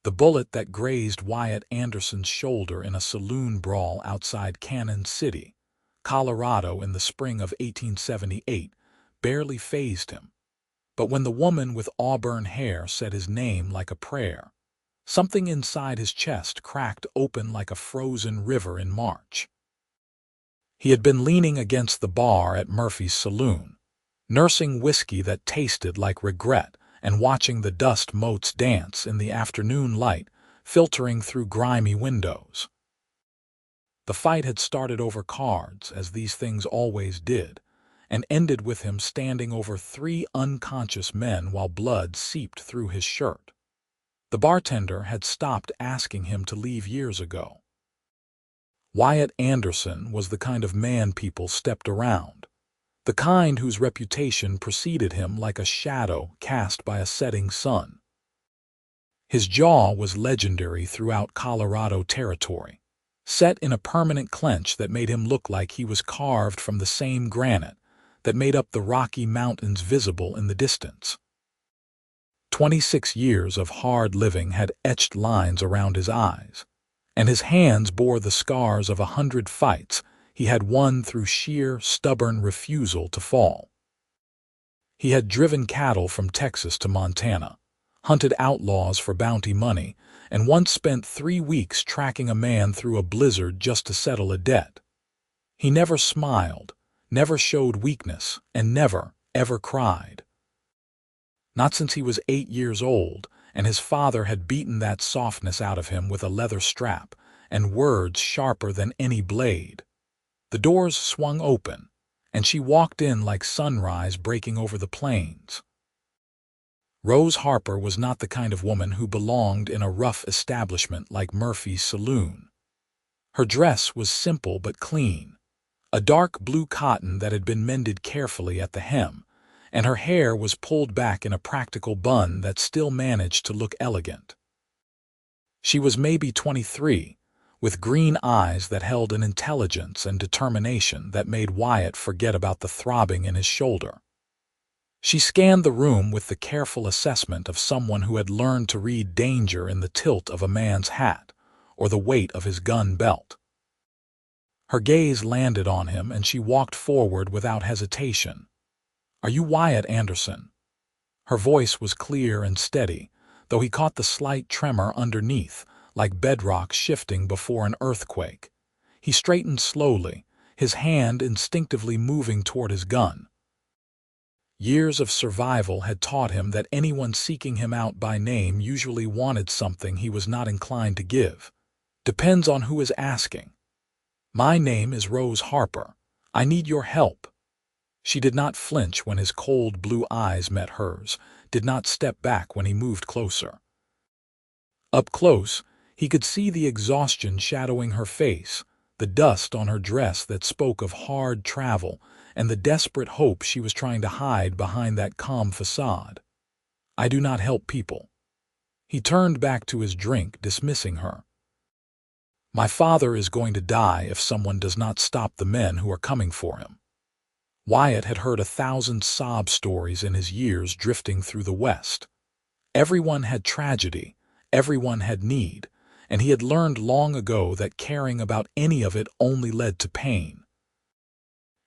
The bullet that grazed Wyatt Anderson's shoulder in a saloon brawl outside Cannon City, Colorado in the spring of 1878, barely fazed him. But when the woman with auburn hair said his name like a prayer, something inside his chest cracked open like a frozen river in March. He had been leaning against the bar at Murphy's saloon, nursing whiskey that tasted like regret and watching the dust motes dance in the afternoon light filtering through grimy windows. The fight had started over cards, as these things always did, and ended with him standing over 3 unconscious men while blood seeped through his shirt. The bartender had stopped asking him to leave years ago. Wyatt Anderson was the kind of man people stepped around, the kind whose reputation preceded him like a shadow cast by a setting sun. His jaw was legendary throughout Colorado territory, set in a permanent clench that made him look like he was carved from the same granite that made up the Rocky Mountains visible in the distance. 26 years of hard living had etched lines around his eyes, and his hands bore the scars of 100 fights he had won through sheer, stubborn refusal to fall. He had driven cattle from Texas to Montana, hunted outlaws for bounty money, and once spent 3 weeks tracking a man through a blizzard just to settle a debt. He never smiled, never showed weakness, and never, ever cried. Not since he was 8 years old, and his father had beaten that softness out of him with a leather strap and words sharper than any blade. The doors swung open, and she walked in like sunrise breaking over the plains. Rose Harper was not the kind of woman who belonged in a rough establishment like Murphy's saloon. Her dress was simple but clean, a dark blue cotton that had been mended carefully at the hem, and her hair was pulled back in a practical bun that still managed to look elegant. She was maybe 23, with green eyes that held an intelligence and determination that made Wyatt forget about the throbbing in his shoulder. She scanned the room with the careful assessment of someone who had learned to read danger in the tilt of a man's hat or the weight of his gun belt. Her gaze landed on him, and she walked forward without hesitation. "Are you Wyatt Anderson?" Her voice was clear and steady, though he caught the slight tremor underneath, like bedrock shifting before an earthquake. He straightened slowly, his hand instinctively moving toward his gun. Years of survival had taught him that anyone seeking him out by name usually wanted something he was not inclined to give. Depends on who is asking. "My name is Rose Harper. I need your help." She did not flinch when his cold blue eyes met hers, did not step back when he moved closer. Up close, he could see the exhaustion shadowing her face, the dust on her dress that spoke of hard travel, and the desperate hope she was trying to hide behind that calm facade. "I do not help people." He turned back to his drink, dismissing her. "My father is going to die if someone does not stop the men who are coming for him." Wyatt had heard 1,000 sob stories in his years drifting through the West. Everyone had tragedy, everyone had need, and he had learned long ago that caring about any of it only led to pain.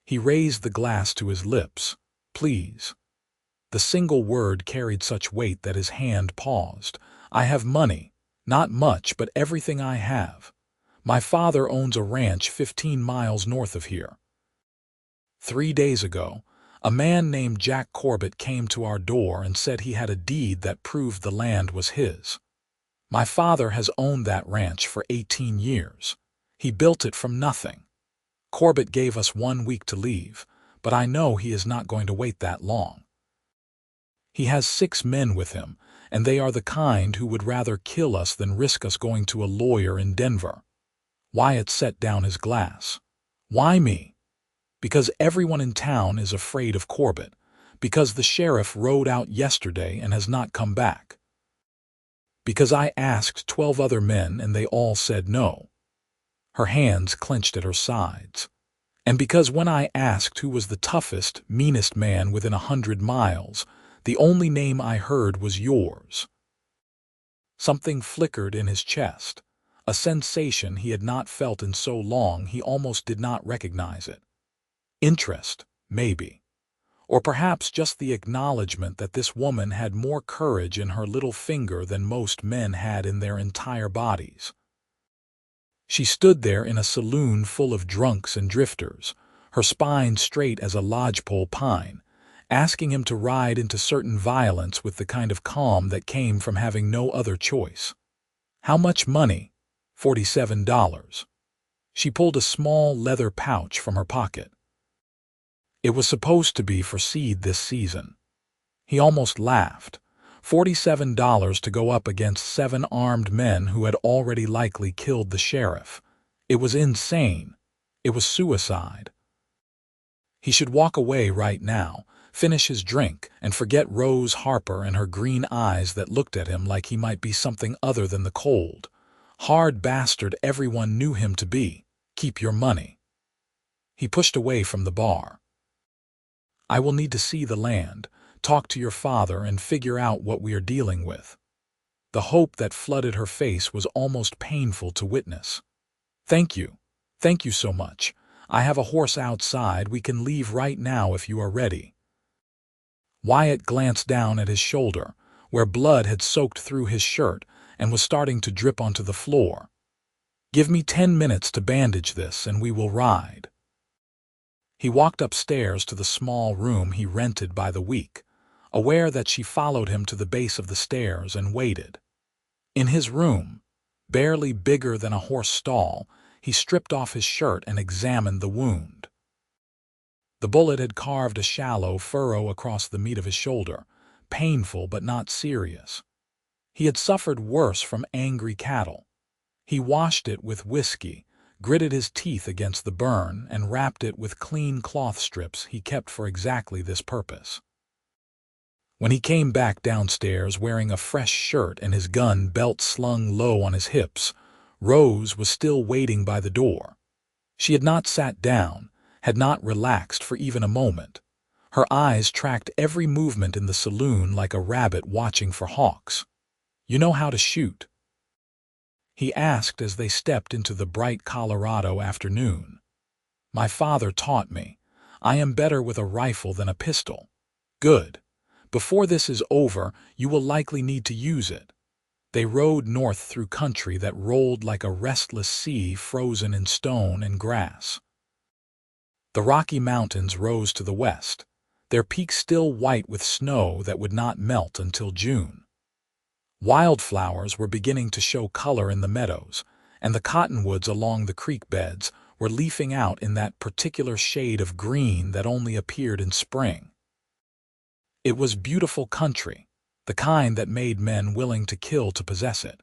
He raised the glass to his lips. "Please." The single word carried such weight that his hand paused. "I have money. Not much, but everything I have. My father owns a ranch 15 miles north of here. 3 days ago, a man named Jack Corbett came to our door and said he had a deed that proved the land was his. My father has owned that ranch for 18 years. He built it from nothing. Corbett gave us 1 week to leave, but I know he is not going to wait that long. He has 6 men with him, and they are the kind who would rather kill us than risk us going to a lawyer in Denver." Wyatt set down his glass. "Why me?" "Because everyone in town is afraid of Corbett, because the sheriff rode out yesterday and has not come back. Because I asked 12 other men and they all said no." Her hands clenched at her sides. "And because when I asked who was the toughest, meanest man within 100 miles, the only name I heard was yours." Something flickered in his chest, a sensation he had not felt in so long he almost did not recognize it. Interest, maybe. Or perhaps just the acknowledgement that this woman had more courage in her little finger than most men had in their entire bodies. She stood there in a saloon full of drunks and drifters, her spine straight as a lodgepole pine, asking him to ride into certain violence with the kind of calm that came from having no other choice. How much money? $47. She pulled a small leather pouch from her pocket. It was supposed to be for seed this season. He almost laughed. $47 to go up against 7 armed men who had already likely killed the sheriff. It was insane. It was suicide. He should walk away right now, finish his drink, and forget Rose Harper and her green eyes that looked at him like he might be something other than the cold, hard bastard everyone knew him to be. Keep your money. He pushed away from the bar. I will need to see the land, talk to your father, and figure out what we are dealing with. The hope that flooded her face was almost painful to witness. Thank you. Thank you so much. I have a horse outside. We can leave right now if you are ready. Wyatt glanced down at his shoulder, where blood had soaked through his shirt and was starting to drip onto the floor. Give me 10 minutes to bandage this and we will ride. He walked upstairs to the small room he rented by the week, aware that she followed him to the base of the stairs and waited. In his room, barely bigger than a horse stall, he stripped off his shirt and examined the wound. The bullet had carved a shallow furrow across the meat of his shoulder, painful but not serious. He had suffered worse from angry cattle. He washed it with whiskey, gritted his teeth against the burn, and wrapped it with clean cloth strips he kept for exactly this purpose. When he came back downstairs wearing a fresh shirt and his gun belt slung low on his hips, Rose was still waiting by the door. She had not sat down, had not relaxed for even a moment. Her eyes tracked every movement in the saloon like a rabbit watching for hawks. You know how to shoot? He asked as they stepped into the bright Colorado afternoon. My father taught me. I am better with a rifle than a pistol. Good. Before this is over, you will likely need to use it. They rode north through country that rolled like a restless sea frozen in stone and grass. The Rocky Mountains rose to the west, their peaks still white with snow that would not melt until June. Wildflowers were beginning to show color in the meadows, and the cottonwoods along the creek beds were leafing out in that particular shade of green that only appeared in spring. It was beautiful country, the kind that made men willing to kill to possess it.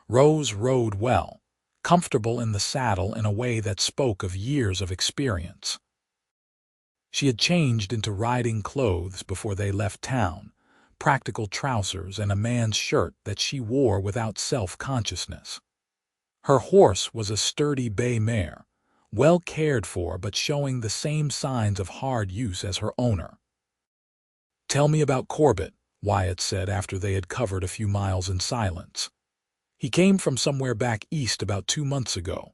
Rose rode well, comfortable in the saddle in a way that spoke of years of experience. She had changed into riding clothes before they left town, practical trousers and a man's shirt that she wore without self-consciousness. Her horse was a sturdy bay mare, well cared for but showing the same signs of hard use as her owner. Tell me about Corbett, Wyatt said after they had covered a few miles in silence. He came from somewhere back east about 2 months ago,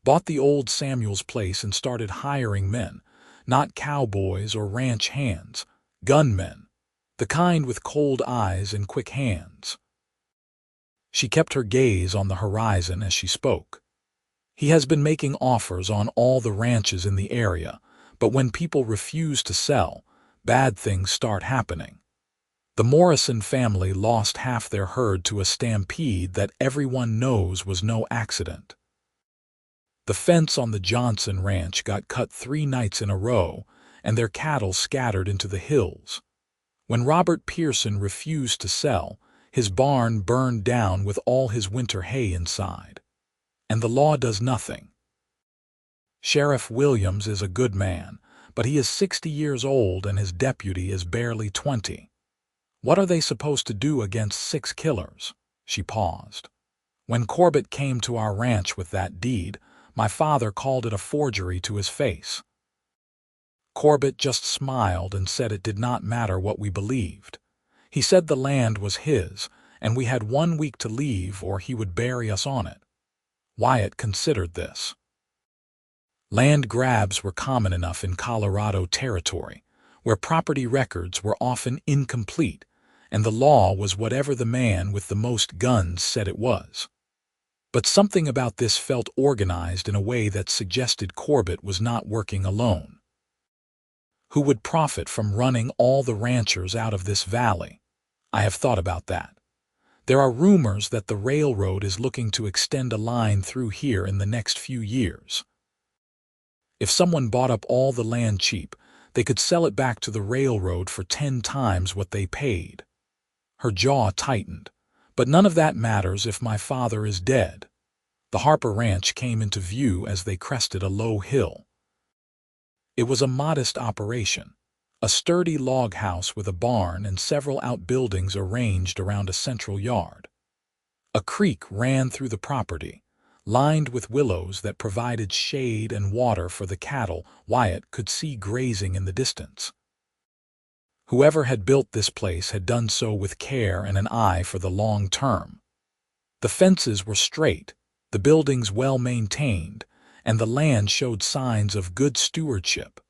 bought the old Samuels place and started hiring men, not cowboys or ranch hands, gunmen, the kind with cold eyes and quick hands. She kept her gaze on the horizon as she spoke. He has been making offers on all the ranches in the area, but when people refuse to sell, bad things start happening. The Morrison family lost half their herd to a stampede that everyone knows was no accident. The fence on the Johnson ranch got cut 3 nights in a row, and their cattle scattered into the hills. When Robert Pearson refused to sell, his barn burned down with all his winter hay inside. And the law does nothing. Sheriff Williams is a good man, but he is 60 years old and his deputy is barely 20. What are they supposed to do against 6 killers? She paused. When Corbett came to our ranch with that deed, my father called it a forgery to his face. Corbett just smiled and said it did not matter what we believed. He said the land was his, and we had 1 week to leave or he would bury us on it. Wyatt considered this. Land grabs were common enough in Colorado territory, where property records were often incomplete, and the law was whatever the man with the most guns said it was. But something about this felt organized in a way that suggested Corbett was not working alone. Who would profit from running all the ranchers out of this valley? I have thought about that. There are rumors that the railroad is looking to extend a line through here in the next few years. If someone bought up all the land cheap, they could sell it back to the railroad for 10 times what they paid. Her jaw tightened. But none of that matters if my father is dead. The Harper Ranch came into view as they crested a low hill. It was a modest operation, a sturdy log house with a barn and several outbuildings arranged around a central yard. A creek ran through the property, lined with willows that provided shade and water for the cattle Wyatt could see grazing in the distance. Whoever had built this place had done so with care and an eye for the long term. The fences were straight, the buildings well maintained, and the land showed signs of good stewardship.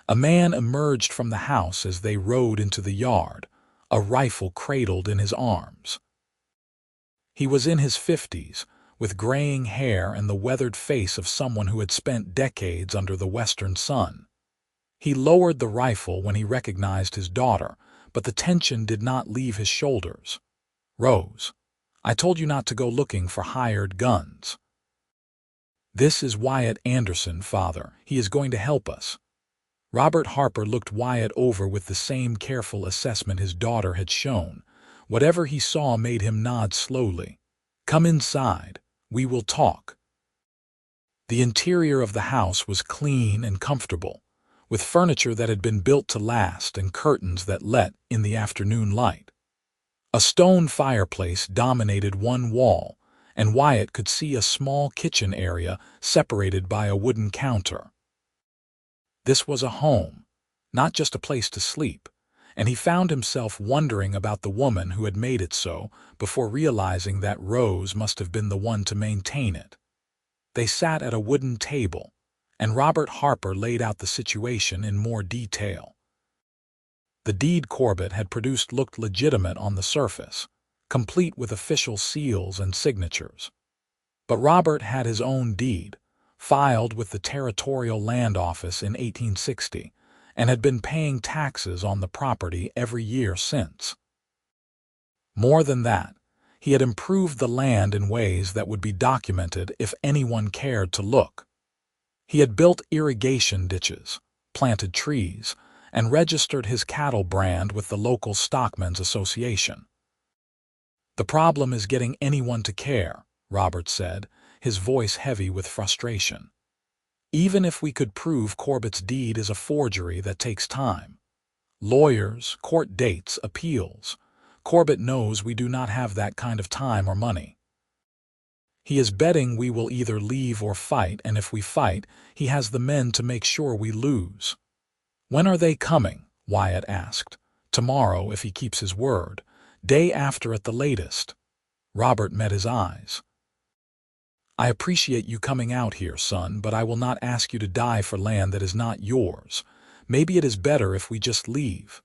A man emerged from the house as they rode into the yard, a rifle cradled in his arms. He was in his 50s, with graying hair and the weathered face of someone who had spent decades under the western sun. He lowered the rifle when he recognized his daughter, but the tension did not leave his shoulders. "Rose, I told you not to go looking for hired guns." "This is Wyatt Anderson, father. He is going to help us." Robert Harper looked Wyatt over with the same careful assessment his daughter had shown. Whatever he saw made him nod slowly. "Come inside. We will talk." The interior of the house was clean and comfortable, with furniture that had been built to last and curtains that let in the afternoon light. A stone fireplace dominated one wall, and Wyatt could see a small kitchen area separated by a wooden counter. This was a home, not just a place to sleep, and he found himself wondering about the woman who had made it so before realizing that Rose must have been the one to maintain it. They sat at a wooden table, and Robert Harper laid out the situation in more detail. The deed Corbett had produced looked legitimate on the surface, complete with official seals and signatures. But Robert had his own deed, filed with the Territorial Land Office in 1860, and had been paying taxes on the property every year since. More than that, he had improved the land in ways that would be documented if anyone cared to look. He had built irrigation ditches, planted trees, and registered his cattle brand with the local Stockmen's Association. "The problem is getting anyone to care," Robert said, his voice heavy with frustration. "Even if we could prove Corbett's deed is a forgery, that takes time. Lawyers, court dates, appeals. Corbett knows we do not have that kind of time or money. He is betting we will either leave or fight, and if we fight, he has the men to make sure we lose." "When are they coming?" Wyatt asked. "Tomorrow, if he keeps his word. Day after at the latest." Robert met his eyes. "I appreciate you coming out here, son, but I will not ask you to die for land that is not yours. Maybe it is better if we just leave."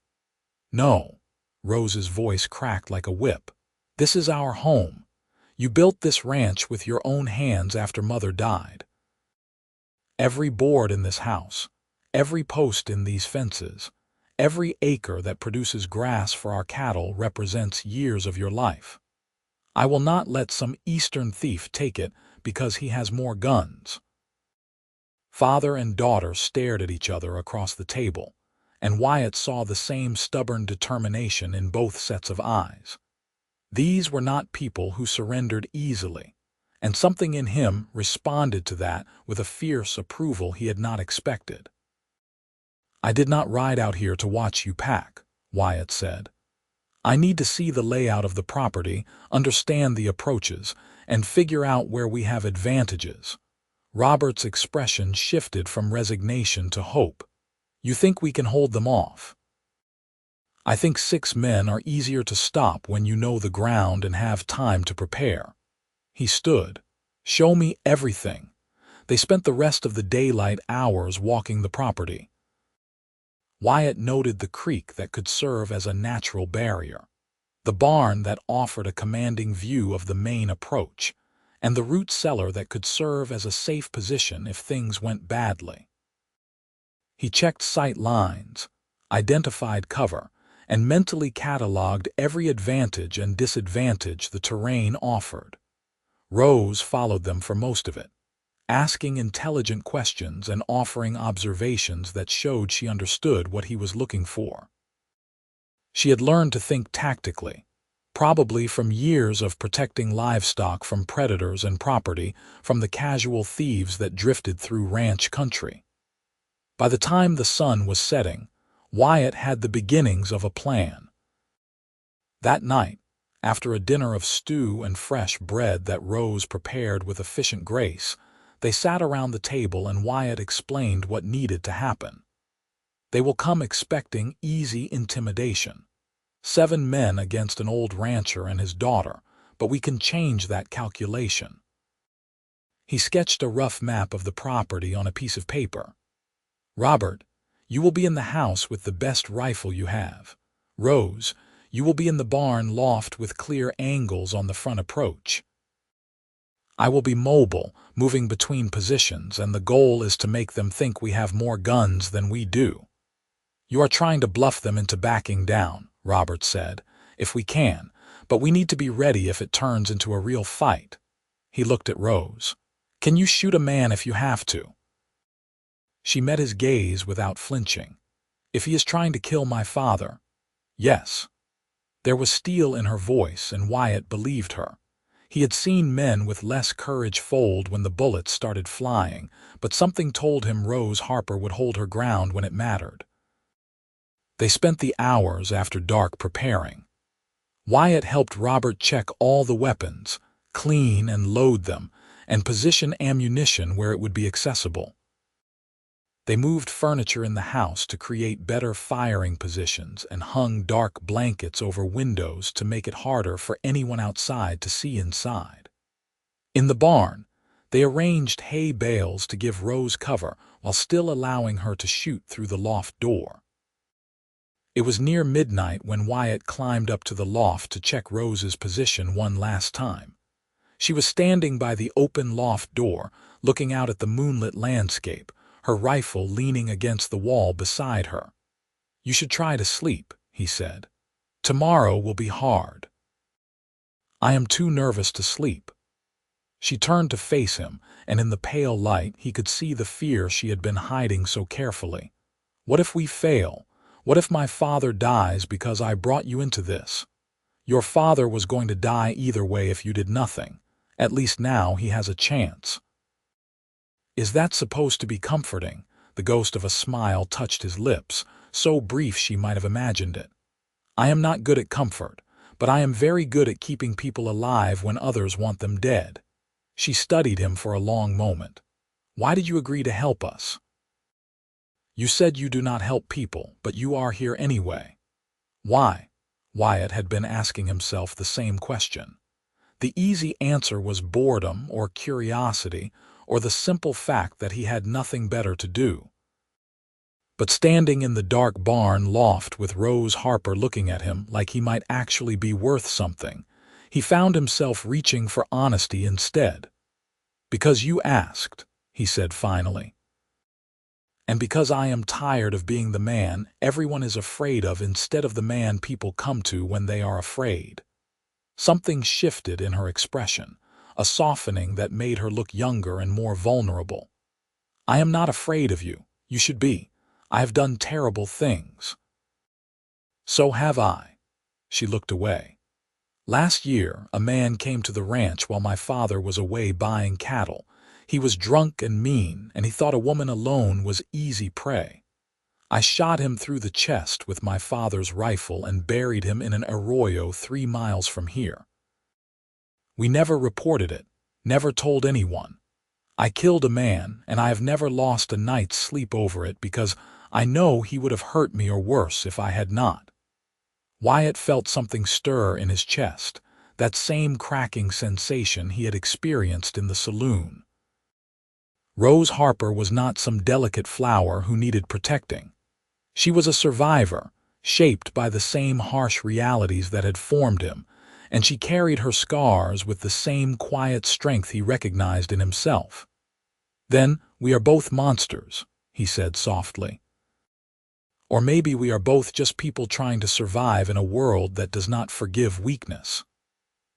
"No." Rose's voice cracked like a whip. "This is our home. You built this ranch with your own hands after Mother died. Every board in this house, every post in these fences, every acre that produces grass for our cattle represents years of your life. I will not let some eastern thief take it because he has more guns." Father and daughter stared at each other across the table, and Wyatt saw the same stubborn determination in both sets of eyes. These were not people who surrendered easily, and something in him responded to that with a fierce approval he had not expected. "I did not ride out here to watch you pack," Wyatt said. "I need to see the layout of the property, understand the approaches, and figure out where we have advantages." Robert's expression shifted from resignation to hope. "You think we can hold them off?" I think 6 men are easier to stop when you know the ground and have time to prepare. He stood. Show me everything. They spent the rest of the daylight hours walking the property. Wyatt noted the creek that could serve as a natural barrier, the barn that offered a commanding view of the main approach, and the root cellar that could serve as a safe position if things went badly. He checked sight lines, identified cover, and mentally cataloged every advantage and disadvantage the terrain offered. Rose followed them for most of it, asking intelligent questions and offering observations that showed she understood what he was looking for. She had learned to think tactically, probably from years of protecting livestock from predators and property from the casual thieves that drifted through ranch country. By the time the sun was setting, Wyatt had the beginnings of a plan. That night, after a dinner of stew and fresh bread that Rose prepared with efficient grace, they sat around the table and Wyatt explained what needed to happen. They will come expecting easy intimidation. 7 men against an old rancher and his daughter, but we can change that calculation. He sketched a rough map of the property on a piece of paper. Robert, you will be in the house with the best rifle you have. Rose, you will be in the barn loft with clear angles on the front approach. I will be mobile, moving between positions, and the goal is to make them think we have more guns than we do. You are trying to bluff them into backing down, Robert said, if we can, but we need to be ready if it turns into a real fight. He looked at Rose. Can you shoot a man if you have to? She met his gaze without flinching. If he is trying to kill my father, yes. There was steel in her voice, and Wyatt believed her. He had seen men with less courage fold when the bullets started flying, but something told him Rose Harper would hold her ground when it mattered. They spent the hours after dark preparing. Wyatt helped Robert check all the weapons, clean and load them, and position ammunition where it would be accessible. They moved furniture in the house to create better firing positions and hung dark blankets over windows to make it harder for anyone outside to see inside. In the barn, they arranged hay bales to give Rose cover while still allowing her to shoot through the loft door. It was near midnight when Wyatt climbed up to the loft to check Rose's position one last time. She was standing by the open loft door, looking out at the moonlit landscape, her rifle leaning against the wall beside her. You should try to sleep, he said. Tomorrow will be hard. I am too nervous to sleep. She turned to face him, and in the pale light he could see the fear she had been hiding so carefully. What if we fail? What if my father dies because I brought you into this? Your father was going to die either way if you did nothing. At least now he has a chance. Is that supposed to be comforting? The ghost of a smile touched his lips, so brief she might have imagined it. I am not good at comfort, but I am very good at keeping people alive when others want them dead. She studied him for a long moment. Why did you agree to help us? You said you do not help people, but you are here anyway. Why? Wyatt had been asking himself the same question. The easy answer was boredom or curiosity, or the simple fact that he had nothing better to do. But standing in the dark barn loft with Rose Harper looking at him like he might actually be worth something, he found himself reaching for honesty instead. Because you asked, he said finally. And because I am tired of being the man everyone is afraid of instead of the man people come to when they are afraid. Something shifted in her expression, a softening that made her look younger and more vulnerable. I am not afraid of you. You should be. I have done terrible things. So have I. She looked away. Last year, a man came to the ranch while my father was away buying cattle. He was drunk and mean, and he thought a woman alone was easy prey. I shot him through the chest with my father's rifle and buried him in an arroyo 3 miles from here. We never reported it, never told anyone. I killed a man, and I have never lost a night's sleep over it because I know he would have hurt me or worse if I had not. Wyatt felt something stir in his chest, that same cracking sensation he had experienced in the saloon. Rose Harper was not some delicate flower who needed protecting. She was a survivor, shaped by the same harsh realities that had formed him, and she carried her scars with the same quiet strength he recognized in himself. "Then we are both monsters," he said softly. "Or maybe we are both just people trying to survive in a world that does not forgive weakness."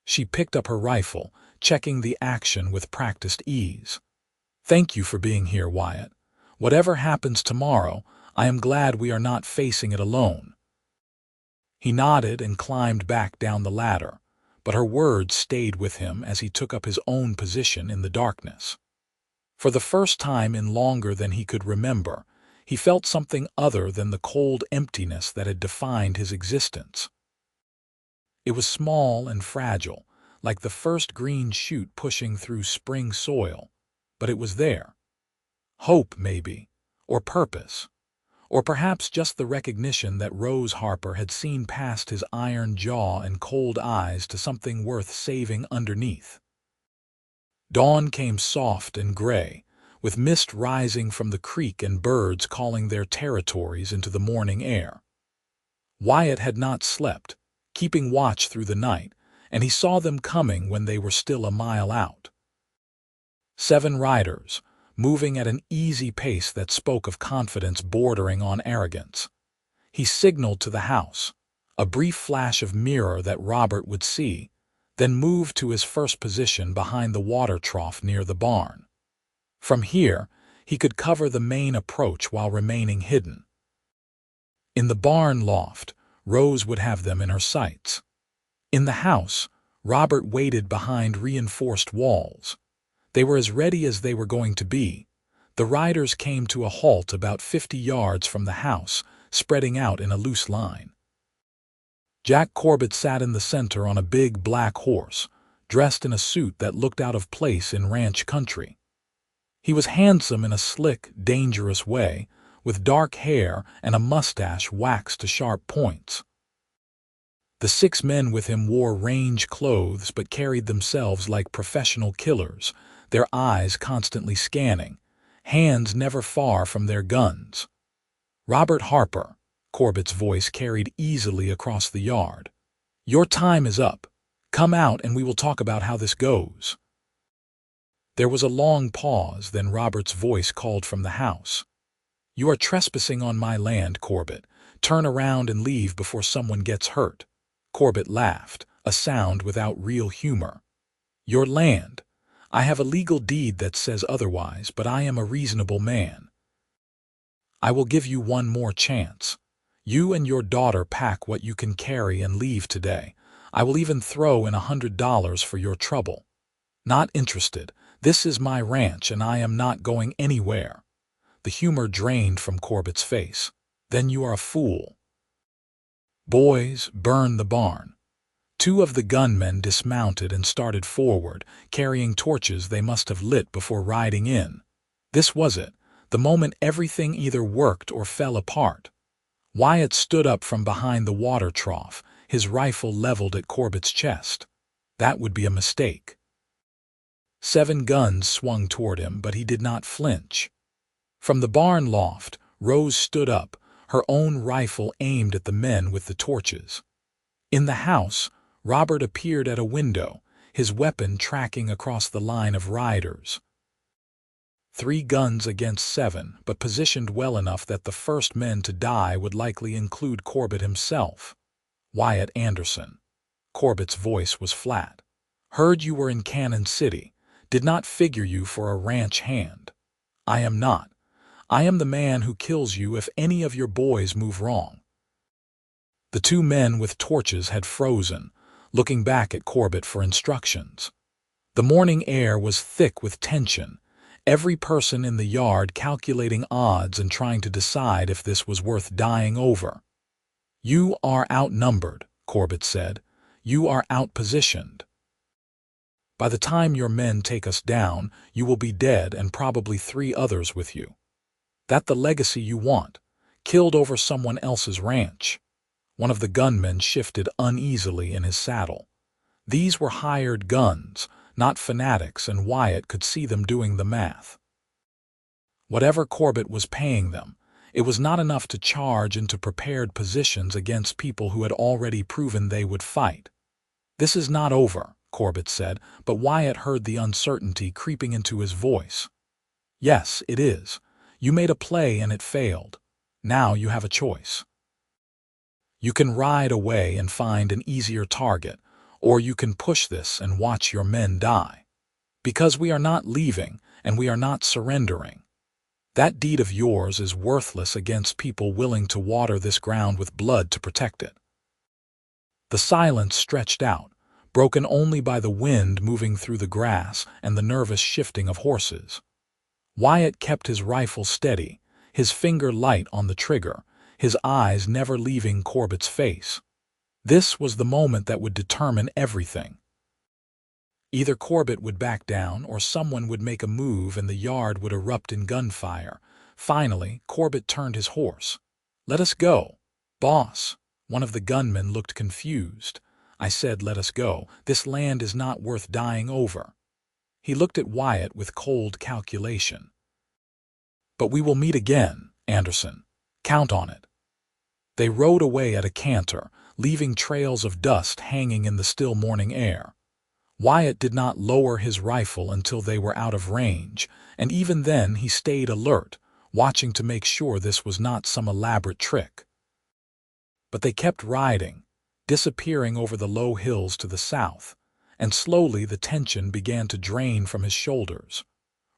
She picked up her rifle, checking the action with practiced ease. "Thank you for being here, Wyatt. Whatever happens tomorrow, I am glad we are not facing it alone." He nodded and climbed back down the ladder, but her words stayed with him as he took up his own position in the darkness. For the first time in longer than he could remember, he felt something other than the cold emptiness that had defined his existence. It was small and fragile, like the first green shoot pushing through spring soil, but it was there. Hope, maybe, or purpose, or perhaps just the recognition that Rose Harper had seen past his iron jaw and cold eyes to something worth saving underneath. Dawn came soft and gray, with mist rising from the creek and birds calling their territories into the morning air. Wyatt had not slept, keeping watch through the night, and he saw them coming when they were still a mile out. 7 riders, moving at an easy pace that spoke of confidence bordering on arrogance. He signaled to the house, a brief flash of mirror that Robert would see, then moved to his first position behind the water trough near the barn. From here, he could cover the main approach while remaining hidden. In the barn loft, Rose would have them in her sights. In the house, Robert waited behind reinforced walls. They were as ready as they were going to be. The riders came to a halt about 50 yards from the house, spreading out in a loose line. Jack Corbett sat in the center on a big black horse, dressed in a suit that looked out of place in ranch country. He was handsome in a slick, dangerous way, with dark hair and a mustache waxed to sharp points. The 6 men with him wore range clothes but carried themselves like professional killers, their eyes constantly scanning, hands never far from their guns. "Robert Harper," Corbett's voice carried easily across the yard. "Your time is up. Come out and we will talk about how this goes." There was a long pause, then Robert's voice called from the house. "You are trespassing on my land, Corbett. Turn around and leave before someone gets hurt." Corbett laughed, a sound without real humor. "Your land. I have a legal deed that says otherwise, but I am a reasonable man. I will give you one more chance. You and your daughter pack what you can carry and leave today. I will even throw in $100 for your trouble." "Not interested. This is my ranch and I am not going anywhere." The humor drained from Corbett's face. "Then you are a fool." "Boys, burn the barn." 2 of the gunmen dismounted and started forward, carrying torches they must have lit before riding in. This was it, the moment everything either worked or fell apart. Wyatt stood up from behind the water trough, his rifle leveled at Corbett's chest. That would be a mistake. 7 guns swung toward him, but he did not flinch. From the barn loft, Rose stood up, her own rifle aimed at the men with the torches. In the house, Robert appeared at a window, his weapon tracking across the line of riders. 3 guns against 7, but positioned well enough that the first men to die would likely include Corbett himself. "Wyatt Anderson." Corbett's voice was flat. "Heard you were in Cannon City. Did not figure you for a ranch hand. I am not. I am the man who kills you if any of your boys move wrong." The 2 men with torches had frozen, looking back at Corbett for instructions. The morning air was thick with tension, every person in the yard calculating odds and trying to decide if this was worth dying over. "You are outnumbered," Corbett said. "You are outpositioned. By the time your men take us down, you will be dead and probably 3 others with you. That the legacy you want, killed over someone else's ranch. One of the gunmen shifted uneasily in his saddle. These were hired guns, not fanatics, and Wyatt could see them doing the math. Whatever Corbett was paying them, it was not enough to charge into prepared positions against people who had already proven they would fight. "This is not over," Corbett said, but Wyatt heard the uncertainty creeping into his voice. "Yes, it is. You made a play and it failed. Now you have a choice. You can ride away and find an easier target, or you can push this and watch your men die. Because we are not leaving, and we are not surrendering. That deed of yours is worthless against people willing to water this ground with blood to protect it." The silence stretched out, broken only by the wind moving through the grass and the nervous shifting of horses. Wyatt kept his rifle steady, his finger light on the trigger, his eyes never leaving Corbett's face. This was the moment that would determine everything. Either Corbett would back down or someone would make a move and the yard would erupt in gunfire. Finally, Corbett turned his horse. "Let us go, boss." One of the gunmen looked confused. "I said let us go. This land is not worth dying over." He looked at Wyatt with cold calculation. "But we will meet again, Anderson. Count on it." They rode away at a canter, leaving trails of dust hanging in the still morning air. Wyatt did not lower his rifle until they were out of range, and even then he stayed alert, watching to make sure this was not some elaborate trick. But they kept riding, disappearing over the low hills to the south, and slowly the tension began to drain from his shoulders.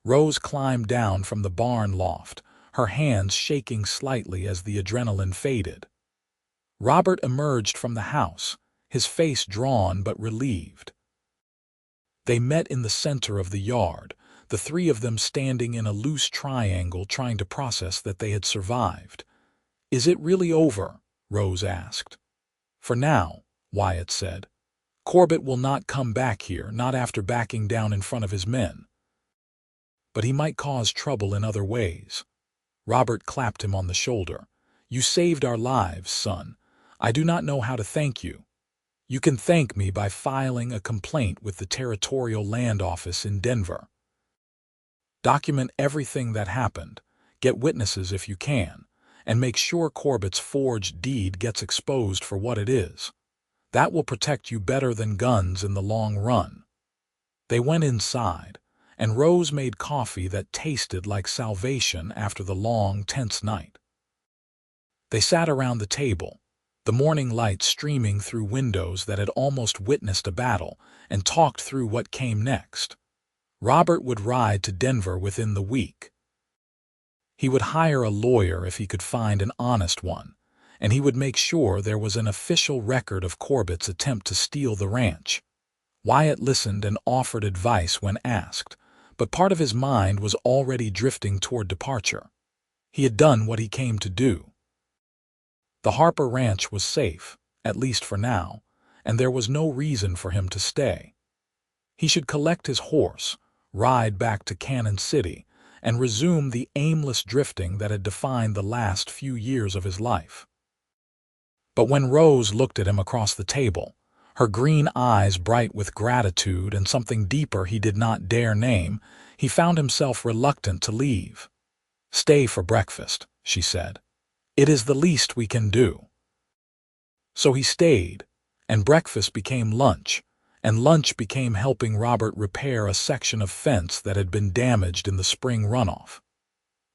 Rose climbed down from the barn loft, her hands shaking slightly as the adrenaline faded. Robert emerged from the house, his face drawn but relieved. They met in the center of the yard, the three of them standing in a loose triangle trying to process that they had survived. "Is it really over?" Rose asked. "For now," Wyatt said. "Corbett will not come back here, not after backing down in front of his men. But he might cause trouble in other ways." Robert clapped him on the shoulder. "You saved our lives, son. I do not know how to thank you. You can thank me by filing a complaint with the Territorial Land Office in Denver. Document everything that happened, get witnesses if you can, and make sure Corbett's forged deed gets exposed for what it is. That will protect you better than guns in the long run." They went inside, and Rose made coffee that tasted like salvation after the long, tense night. They sat around the table, the morning light streaming through windows that had almost witnessed a battle, and talked through what came next. Robert would ride to Denver within the week. He would hire a lawyer if he could find an honest one, and he would make sure there was an official record of Corbett's attempt to steal the ranch. Wyatt listened and offered advice when asked, but part of his mind was already drifting toward departure. He had done what he came to do. The Harper ranch was safe, at least for now, and there was no reason for him to stay. He should collect his horse, ride back to Cannon City, and resume the aimless drifting that had defined the last few years of his life. But when Rose looked at him across the table, her green eyes bright with gratitude and something deeper he did not dare name, he found himself reluctant to leave. "Stay for breakfast," she said. "It is the least we can do." So he stayed, and breakfast became lunch, and lunch became helping Robert repair a section of fence that had been damaged in the spring runoff.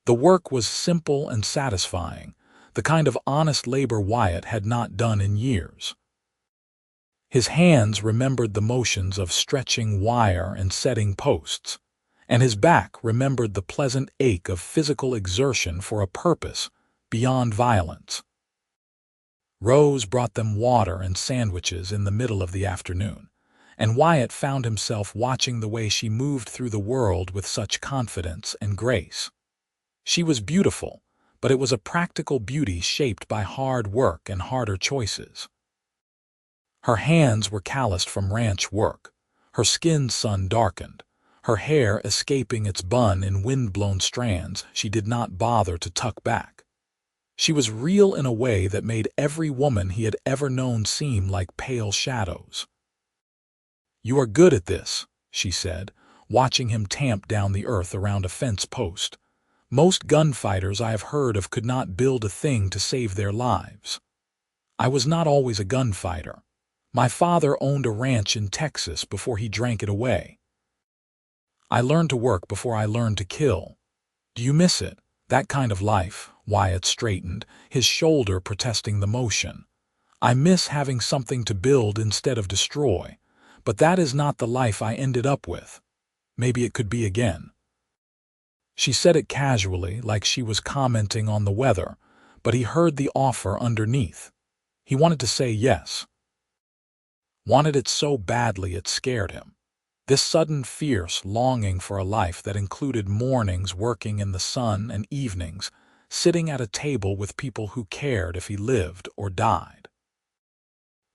The work was simple and satisfying, the kind of honest labor Wyatt had not done in years. His hands remembered the motions of stretching wire and setting posts, and his back remembered the pleasant ache of physical exertion for a purpose beyond violence. Rose brought them water and sandwiches in the middle of the afternoon, and Wyatt found himself watching the way she moved through the world with such confidence and grace. She was beautiful, but it was a practical beauty shaped by hard work and harder choices. Her hands were calloused from ranch work, her skin sun-darkened, her hair escaping its bun in wind-blown strands she did not bother to tuck back. She was real in a way that made every woman he had ever known seem like pale shadows. "You are good at this," she said, watching him tamp down the earth around a fence post. "Most gunfighters I have heard of could not build a thing to save their lives. I was not always a gunfighter. My father owned a ranch in Texas before he drank it away. I learned to work before I learned to kill. Do you miss it, that kind of life?" Wyatt straightened, his shoulder protesting the motion. "I miss having something to build instead of destroy, but that is not the life I ended up with. Maybe it could be again." She said it casually, like she was commenting on the weather, but he heard the offer underneath. He wanted to say yes. Wanted it so badly it scared him. This sudden fierce longing for a life that included mornings working in the sun and evenings sitting at a table with people who cared if he lived or died.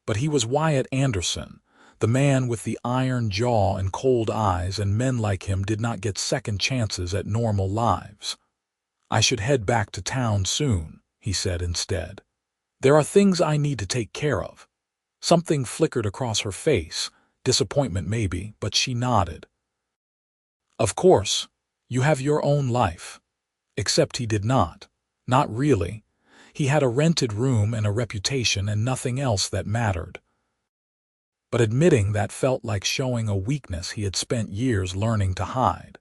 But he was Wyatt Anderson, the man with the iron jaw and cold eyes, and men like him did not get second chances at normal lives. "I should head back to town soon," he said instead. "There are things I need to take care of." Something flickered across her face, disappointment maybe, but she nodded. "Of course, you have your own life." Except he did not. Not really. He had a rented room and a reputation and nothing else that mattered. But admitting that felt like showing a weakness he had spent years learning to hide.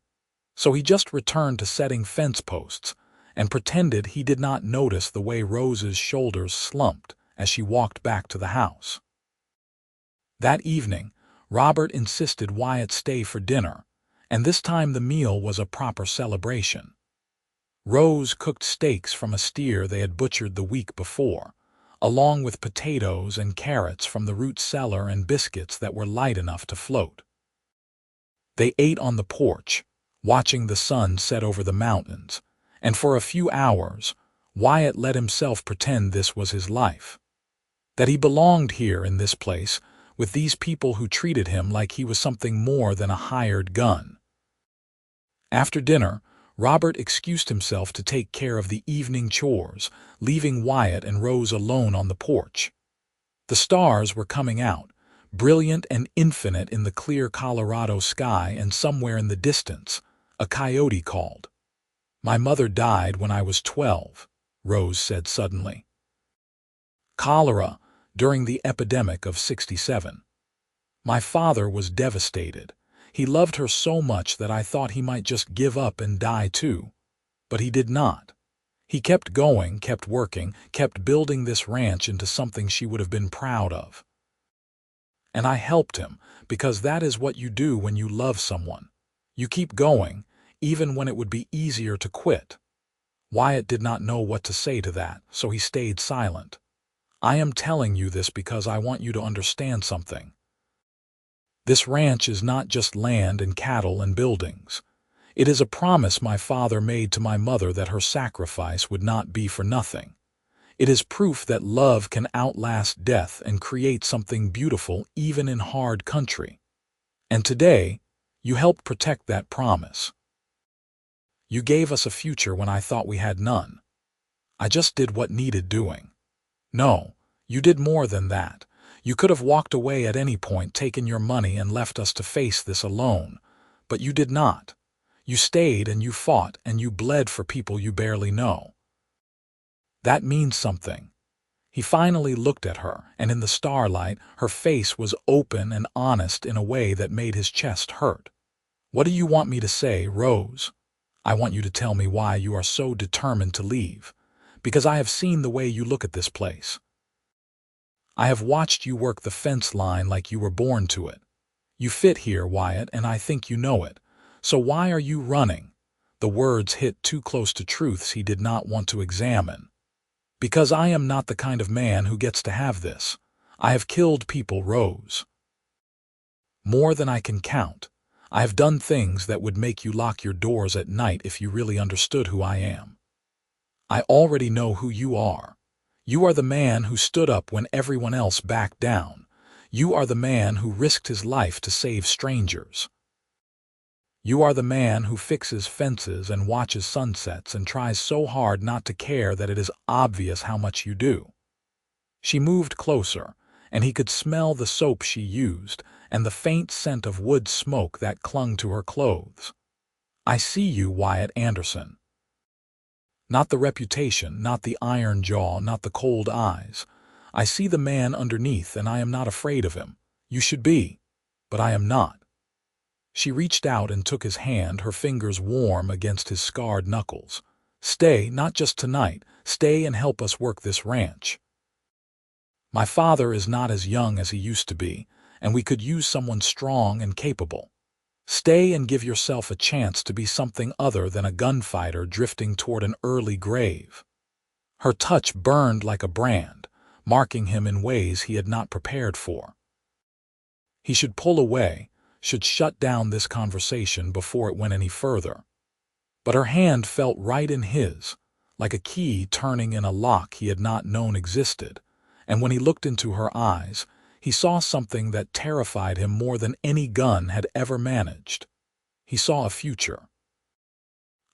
So he just returned to setting fence posts and pretended he did not notice the way Rose's shoulders slumped as she walked back to the house. That evening, Robert insisted Wyatt stay for dinner, and this time the meal was a proper celebration. Rose cooked steaks from a steer they had butchered the week before, along with potatoes and carrots from the root cellar and biscuits that were light enough to float. They ate on the porch, watching the sun set over the mountains, and for a few hours, Wyatt let himself pretend this was his life. That he belonged here in this place, with these people who treated him like he was something more than a hired gun. After dinner, Robert excused himself to take care of the evening chores, leaving Wyatt and Rose alone on the porch. The stars were coming out, brilliant and infinite in the clear Colorado sky, and somewhere in the distance, a coyote called. "My mother died when I was 12, Rose said suddenly. "Cholera, during the epidemic of '67. My father was devastated. He loved her so much that I thought he might just give up and die too. But he did not. He kept going, kept working, kept building this ranch into something she would have been proud of. And I helped him, because that is what you do when you love someone. You keep going, even when it would be easier to quit." Wyatt did not know what to say to that, so he stayed silent. "I am telling you this because I want you to understand something. This ranch is not just land and cattle and buildings. It is a promise my father made to my mother that her sacrifice would not be for nothing. It is proof that love can outlast death and create something beautiful even in hard country. And today, you helped protect that promise. You gave us a future when I thought we had none. I just did what needed doing. No, you did more than that. You could have walked away at any point, taken your money, and left us to face this alone. But you did not. You stayed and you fought and you bled for people you barely know. That means something." He finally looked at her, and in the starlight, her face was open and honest in a way that made his chest hurt. "What do you want me to say, Rose? I want you to tell me why you are so determined to leave. Because I have seen the way you look at this place. I have watched you work the fence line like you were born to it. You fit here, Wyatt, and I think you know it. So why are you running?" The words hit too close to truths he did not want to examine. "Because I am not the kind of man who gets to have this. I have killed people, Rose. More than I can count. I have done things that would make you lock your doors at night if you really understood who I am. I already know who you are. You are the man who stood up when everyone else backed down. You are the man who risked his life to save strangers. You are the man who fixes fences and watches sunsets and tries so hard not to care that it is obvious how much you do." She moved closer, and he could smell the soap she used and the faint scent of wood smoke that clung to her clothes. "I see you, Wyatt Anderson. Not the reputation, not the iron jaw, not the cold eyes. I see the man underneath, and I am not afraid of him. You should be, but I am not." She reached out and took his hand, her fingers warm against his scarred knuckles. "Stay, not just tonight. Stay and help us work this ranch. My father is not as young as he used to be, and we could use someone strong and capable. Stay and give yourself a chance to be something other than a gunfighter drifting toward an early grave." Her touch burned like a brand, marking him in ways he had not prepared for. He should pull away, should shut down this conversation before it went any further. But her hand felt right in his, like a key turning in a lock he had not known existed, and when he looked into her eyes, he saw something that terrified him more than any gun had ever managed. He saw a future.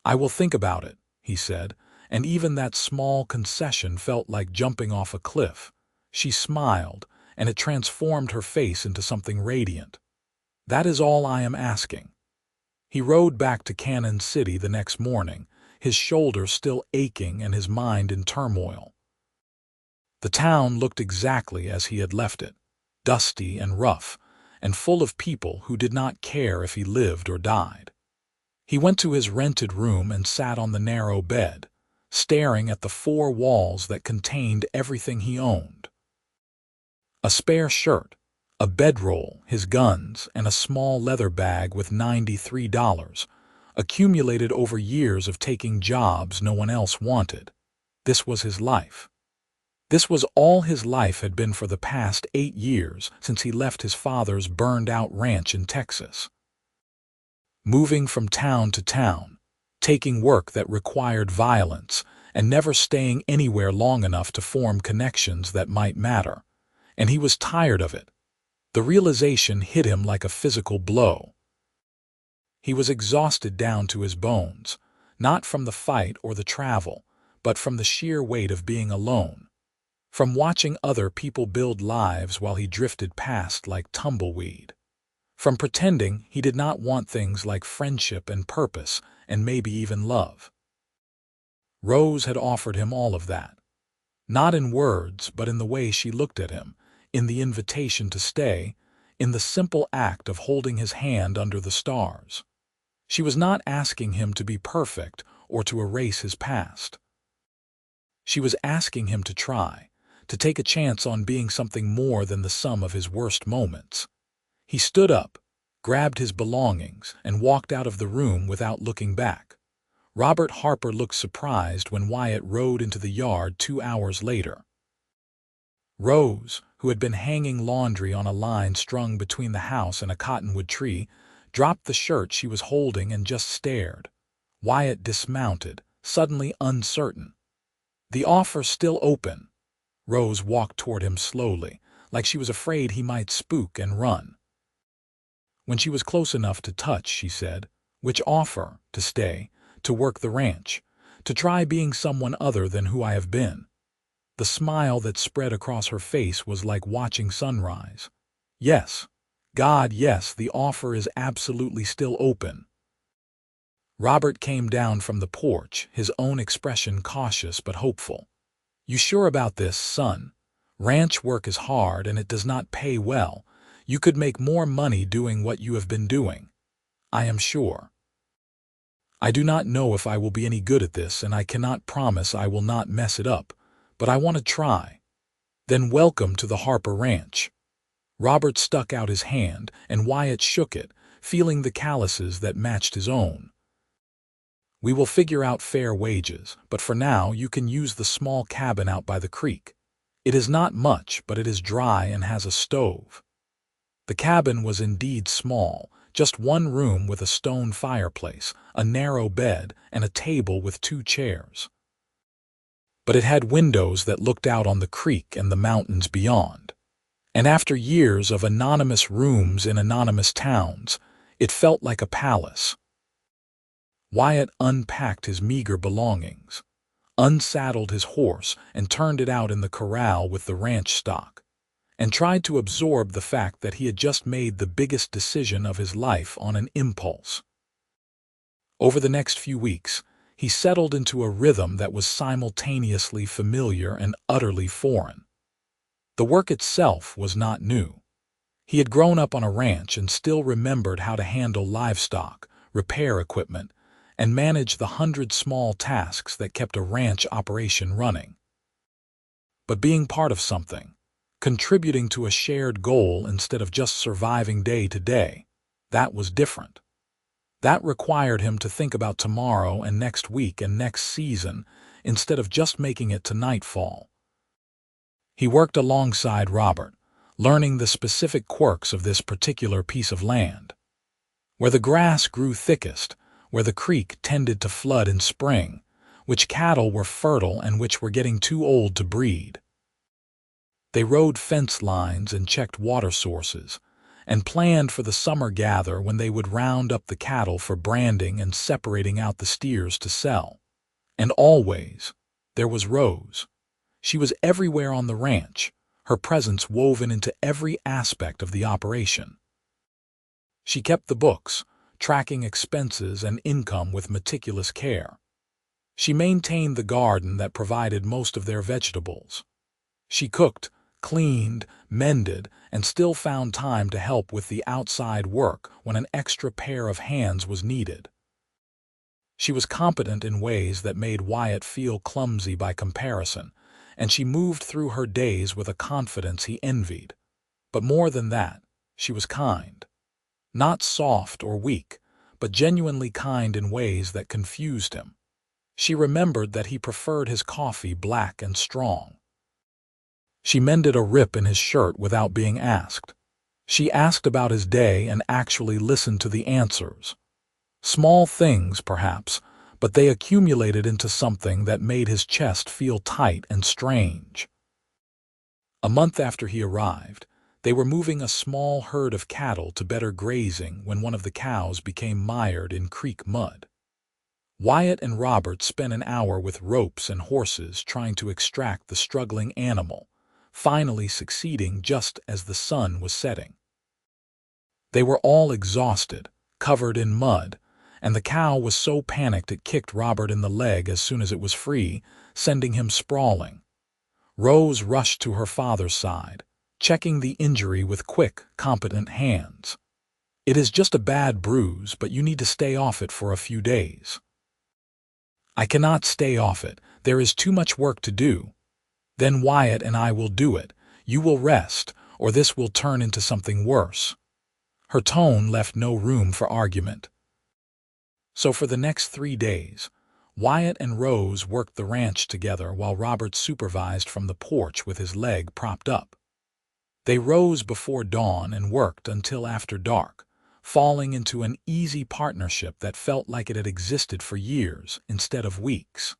"I will think about it," he said, and even that small concession felt like jumping off a cliff. She smiled, and it transformed her face into something radiant. "That is all I am asking." He rode back to Cannon City the next morning, his shoulder still aching and his mind in turmoil. The town looked exactly as he had left it, dusty and rough, and full of people who did not care if he lived or died. He went to his rented room and sat on the narrow bed, staring at the four walls that contained everything he owned. A spare shirt, a bedroll, his guns, and a small leather bag with $93, accumulated over years of taking jobs no one else wanted. This was his life. This was all his life had been for the past 8 years since he left his father's burned-out ranch in Texas. Moving from town to town, taking work that required violence, and never staying anywhere long enough to form connections that might matter. And he was tired of it. The realization hit him like a physical blow. He was exhausted down to his bones, not from the fight or the travel, but from the sheer weight of being alone. From watching other people build lives while he drifted past like tumbleweed. From pretending he did not want things like friendship and purpose and maybe even love. Rose had offered him all of that. Not in words, but in the way she looked at him, in the invitation to stay, in the simple act of holding his hand under the stars. She was not asking him to be perfect or to erase his past. She was asking him to try, to take a chance on being something more than the sum of his worst moments. He stood up, grabbed his belongings, and walked out of the room without looking back. Robert Harper looked surprised when Wyatt rode into the yard 2 hours later. Rose, who had been hanging laundry on a line strung between the house and a cottonwood tree, dropped the shirt she was holding and just stared. Wyatt dismounted, suddenly uncertain. "The offer still open." Rose walked toward him slowly, like she was afraid he might spook and run. When she was close enough to touch, she said, "Which offer? To stay, to work the ranch, to try being someone other than who I have been." The smile that spread across her face was like watching sunrise. "Yes. God, yes, the offer is absolutely still open." Robert came down from the porch, his own expression cautious but hopeful. "You sure about this, son? Ranch work is hard and it does not pay well. You could make more money doing what you have been doing." "I am sure. I do not know if I will be any good at this, and I cannot promise I will not mess it up, but I want to try." "Then welcome to the Harper Ranch." Robert stuck out his hand, and Wyatt shook it, feeling the calluses that matched his own. "We will figure out fair wages, but for now you can use the small cabin out by the creek. It is not much, but it is dry and has a stove." The cabin was indeed small, just one room with a stone fireplace, a narrow bed, and a table with 2 chairs. But it had windows that looked out on the creek and the mountains beyond. And after years of anonymous rooms in anonymous towns, it felt like a palace. Wyatt unpacked his meager belongings, unsaddled his horse and turned it out in the corral with the ranch stock, and tried to absorb the fact that he had just made the biggest decision of his life on an impulse. Over the next few weeks, he settled into a rhythm that was simultaneously familiar and utterly foreign. The work itself was not new. He had grown up on a ranch and still remembered how to handle livestock, repair equipment, and manage the 100 small tasks that kept a ranch operation running. But being part of something, contributing to a shared goal instead of just surviving day to day, that was different. That required him to think about tomorrow and next week and next season instead of just making it to nightfall. He worked alongside Robert, learning the specific quirks of this particular piece of land. Where the grass grew thickest, where the creek tended to flood in spring, which cattle were fertile and which were getting too old to breed. They rode fence lines and checked water sources, and planned for the summer gather when they would round up the cattle for branding and separating out the steers to sell. And always, there was Rose. She was everywhere on the ranch, her presence woven into every aspect of the operation. She kept the books, tracking expenses and income with meticulous care. She maintained the garden that provided most of their vegetables. She cooked, cleaned, mended, and still found time to help with the outside work when an extra pair of hands was needed. She was competent in ways that made Wyatt feel clumsy by comparison, and she moved through her days with a confidence he envied. But more than that, she was kind. Not soft or weak, but genuinely kind in ways that confused him. She remembered that he preferred his coffee black and strong. She mended a rip in his shirt without being asked. She asked about his day and actually listened to the answers. Small things, perhaps, but they accumulated into something that made his chest feel tight and strange. A month after he arrived, they were moving a small herd of cattle to better grazing when one of the cows became mired in creek mud. Wyatt and Robert spent an hour with ropes and horses trying to extract the struggling animal, finally succeeding just as the sun was setting. They were all exhausted, covered in mud, and the cow was so panicked it kicked Robert in the leg as soon as it was free, sending him sprawling. Rose rushed to her father's side, checking the injury with quick, competent hands. "It is just a bad bruise, but you need to stay off it for a few days." "I cannot stay off it. There is too much work to do." "Then Wyatt and I will do it. You will rest, or this will turn into something worse." Her tone left no room for argument. So for the next 3 days, Wyatt and Rose worked the ranch together while Robert supervised from the porch with his leg propped up. They rose before dawn and worked until after dark, falling into an easy partnership that felt like it had existed for years instead of weeks.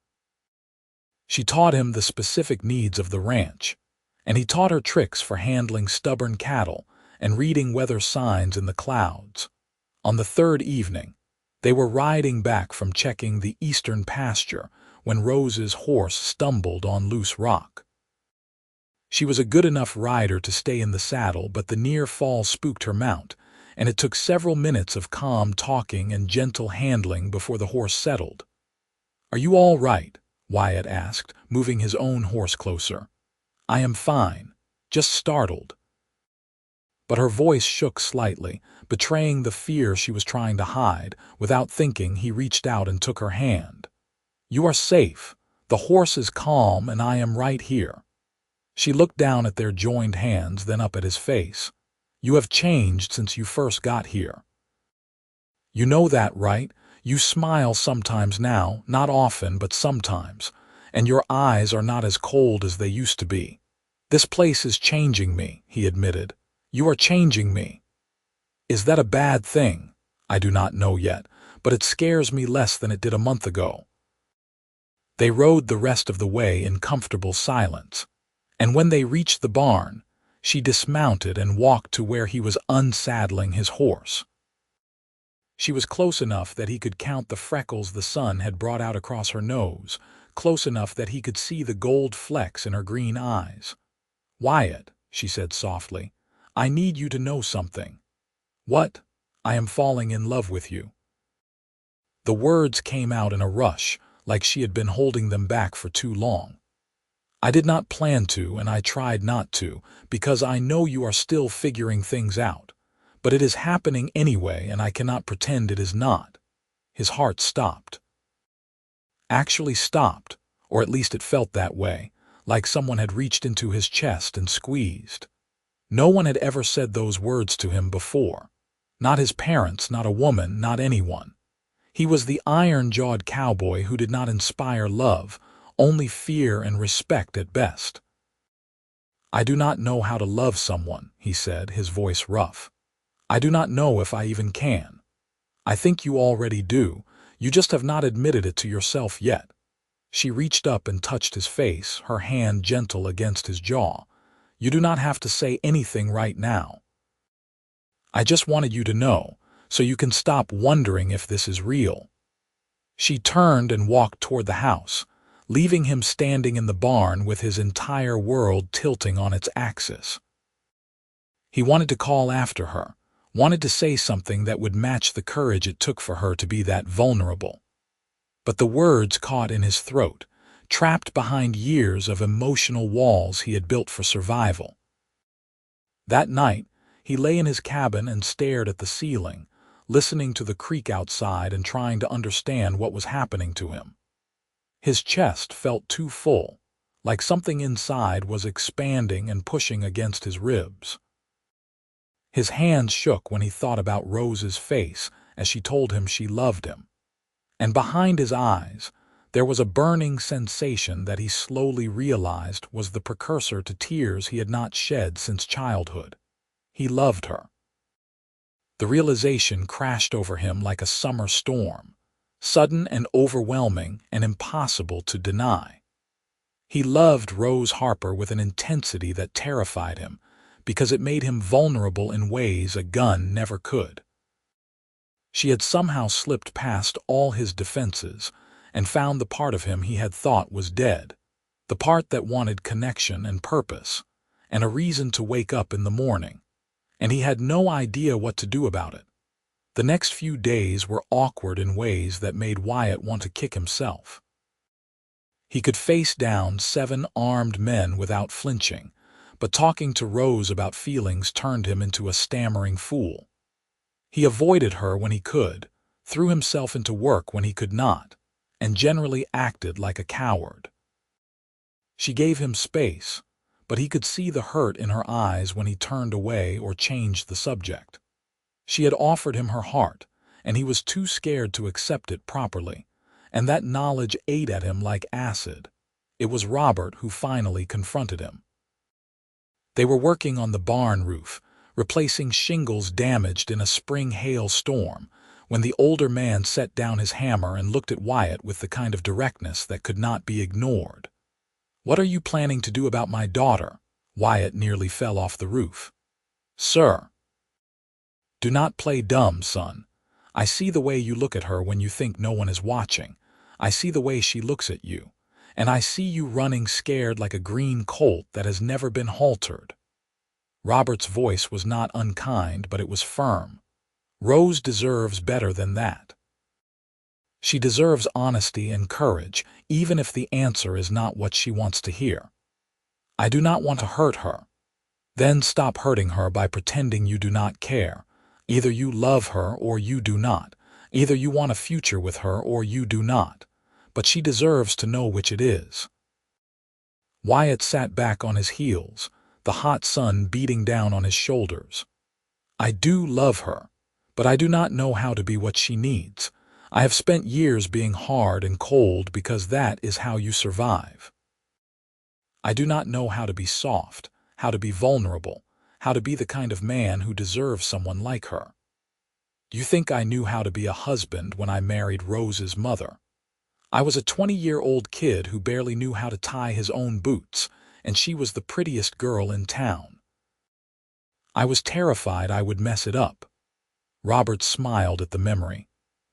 She taught him the specific needs of the ranch, and he taught her tricks for handling stubborn cattle and reading weather signs in the clouds. On the 3rd evening, they were riding back from checking the eastern pasture when Rose's horse stumbled on loose rock. She was a good enough rider to stay in the saddle, but the near fall spooked her mount, and it took several minutes of calm talking and gentle handling before the horse settled. "Are you all right?" Wyatt asked, moving his own horse closer. "I am fine, just startled." But her voice shook slightly, betraying the fear she was trying to hide. Without thinking, he reached out and took her hand. "You are safe. The horse is calm, and I am right here." She looked down at their joined hands, then up at his face. "You have changed since you first got here." "You know that, right? You smile sometimes now, not often, but sometimes, and your eyes are not as cold as they used to be." "This place is changing me," he admitted. "You are changing me." "Is that a bad thing?" "I do not know yet, but it scares me less than it did a month ago." They rode the rest of the way in comfortable silence, and when they reached the barn, she dismounted and walked to where he was unsaddling his horse. She was close enough that he could count the freckles the sun had brought out across her nose, close enough that he could see the gold flecks in her green eyes. "Wyatt," she said softly, "I need you to know something." "What?" "I am falling in love with you." The words came out in a rush, like she had been holding them back for too long. "I did not plan to, and I tried not to, because I know you are still figuring things out. But it is happening anyway, and I cannot pretend it is not." His heart stopped. Actually stopped, or at least it felt that way, like someone had reached into his chest and squeezed. No one had ever said those words to him before. Not his parents, not a woman, not anyone. He was the iron-jawed cowboy who did not inspire love, only fear and respect at best. "I do not know how to love someone," he said, his voice rough. "I do not know if I even can. I think you already do, you just have not admitted it to yourself yet." She reached up and touched his face, her hand gentle against his jaw. "You do not have to say anything right now. I just wanted you to know, so you can stop wondering if this is real." She turned and walked toward the house, leaving him standing in the barn with his entire world tilting on its axis. He wanted to call after her, wanted to say something that would match the courage it took for her to be that vulnerable. But the words caught in his throat, trapped behind years of emotional walls he had built for survival. That night, he lay in his cabin and stared at the ceiling, listening to the creak outside and trying to understand what was happening to him. His chest felt too full, like something inside was expanding and pushing against his ribs. His hands shook when he thought about Rose's face as she told him she loved him. And behind his eyes, there was a burning sensation that he slowly realized was the precursor to tears he had not shed since childhood. He loved her. The realization crashed over him like a summer storm, sudden and overwhelming and impossible to deny. He loved Rose Harper with an intensity that terrified him, because it made him vulnerable in ways a gun never could. She had somehow slipped past all his defenses and found the part of him he had thought was dead, the part that wanted connection and purpose, and a reason to wake up in the morning. And he had no idea what to do about it. The next few days were awkward in ways that made Wyatt want to kick himself. He could face down 7 armed men without flinching, but talking to Rose about feelings turned him into a stammering fool. He avoided her when he could, threw himself into work when he could not, and generally acted like a coward. She gave him space, but he could see the hurt in her eyes when he turned away or changed the subject. She had offered him her heart, and he was too scared to accept it properly, and that knowledge ate at him like acid. It was Robert who finally confronted him. They were working on the barn roof, replacing shingles damaged in a spring hail storm, when the older man set down his hammer and looked at Wyatt with the kind of directness that could not be ignored. "What are you planning to do about my daughter?" Wyatt nearly fell off the roof. "Sir." "Do not play dumb, son. I see the way you look at her when you think no one is watching. I see the way she looks at you. And I see you running scared like a green colt that has never been haltered." Robert's voice was not unkind, but it was firm. "Rose deserves better than that. She deserves honesty and courage, even if the answer is not what she wants to hear. I do not want to hurt her." "Then stop hurting her by pretending you do not care. Either you love her or you do not. Either you want a future with her or you do not. But she deserves to know which it is." Wyatt sat back on his heels, the hot sun beating down on his shoulders. "I do love her, but I do not know how to be what she needs. I have spent years being hard and cold because that is how you survive. I do not know how to be soft, how to be vulnerable, how to be the kind of man who deserves someone like her. Do you think I knew how to be a husband when I married Rose's mother? I was a 20-year-old kid who barely knew how to tie his own boots, and she was the prettiest girl in town. I was terrified I would mess it up. Robert smiled at the memory.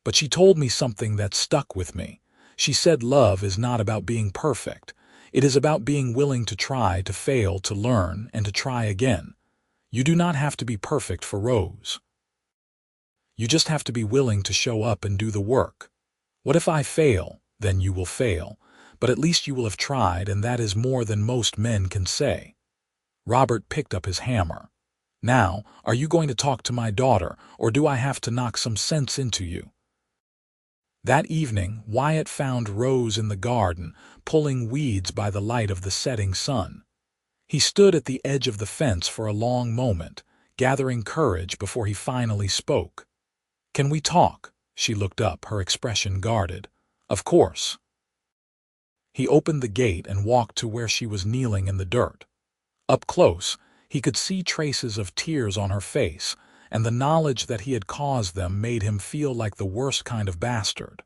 But she told me something that stuck with me. She said love is not about being perfect. It is about being willing to try, to fail, to learn, and to try again. You do not have to be perfect for Rose. You just have to be willing to show up and do the work. What if I fail? Then you will fail. But at least you will have tried, and that is more than most men can say. Robert picked up his hammer. Now, are you going to talk to my daughter, or do I have to knock some sense into you? That evening, Wyatt found Rose in the garden, pulling weeds by the light of the setting sun. He stood at the edge of the fence for a long moment, gathering courage before he finally spoke. "Can we talk?" She looked up, her expression guarded. "Of course." He opened the gate and walked to where she was kneeling in the dirt. Up close, he could see traces of tears on her face, and the knowledge that he had caused them made him feel like the worst kind of bastard.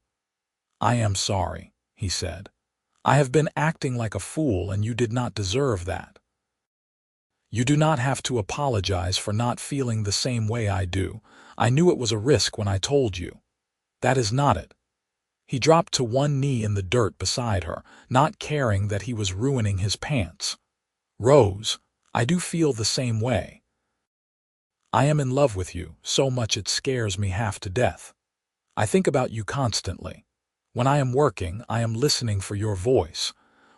"I am sorry," he said. "I have been acting like a fool, and you did not deserve that. You do not have to apologize for not feeling the same way I do. I knew it was a risk when I told you. That is not it." He dropped to one knee in the dirt beside her, not caring that he was ruining his pants. "Rose, I do feel the same way. I am in love with you, so much it scares me half to death. I think about you constantly. When I am working, I am listening for your voice.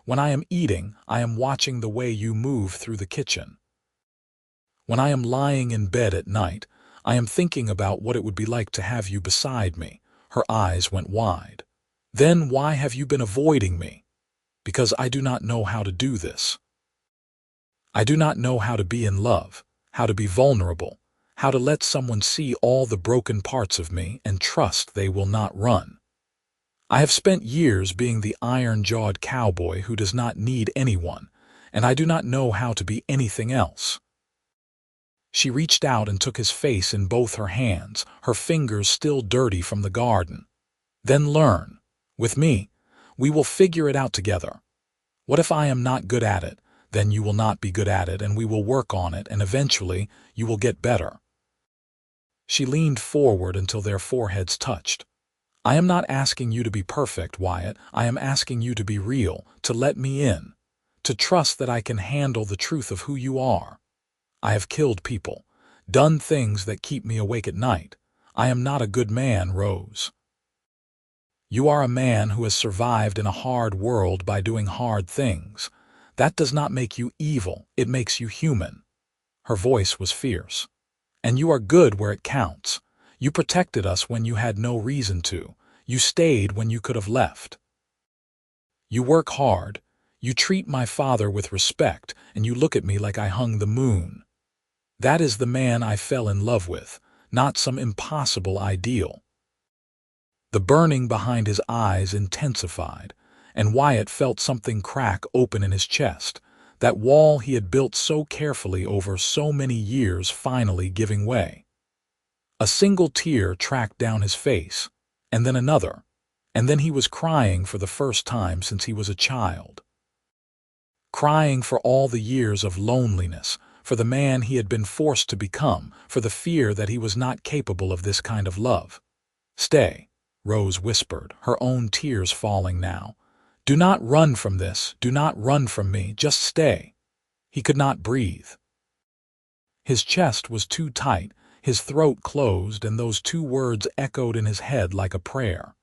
When I am eating, I am watching the way you move through the kitchen. When I am lying in bed at night, I am thinking about what it would be like to have you beside me." Her eyes went wide. "Then why have you been avoiding me?" "Because I do not know how to do this. I do not know how to be in love, how to be vulnerable, how to let someone see all the broken parts of me and trust they will not run. I have spent years being the iron-jawed cowboy who does not need anyone, and I do not know how to be anything else." She reached out and took his face in both her hands, her fingers still dirty from the garden. "Then learn. With me, we will figure it out together. What if I am not good at it? Then you will not be good at it, and we will work on it, and eventually you will get better." She leaned forward until their foreheads touched. "I am not asking you to be perfect, Wyatt. I am asking you to be real, to let me in, to trust that I can handle the truth of who you are. I have killed people, done things that keep me awake at night. I am not a good man, Rose. You are a man who has survived in a hard world by doing hard things. That does not make you evil, it makes you human." Her voice was fierce. "And you are good where it counts. You protected us when you had no reason to. You stayed when you could have left. You work hard. You treat my father with respect, and you look at me like I hung the moon. That is the man I fell in love with, not some impossible ideal." The burning behind his eyes intensified, and Wyatt felt something crack open in his chest, that wall he had built so carefully over so many years finally giving way. A single tear tracked down his face, and then another, and then he was crying for the first time since he was a child. Crying for all the years of loneliness, for the man he had been forced to become, for the fear that he was not capable of this kind of love. "Stay," Rose whispered, her own tears falling now. "Do not run from this, do not run from me, just stay." He could not breathe. His chest was too tight, his throat closed, and those two words echoed in his head like a prayer.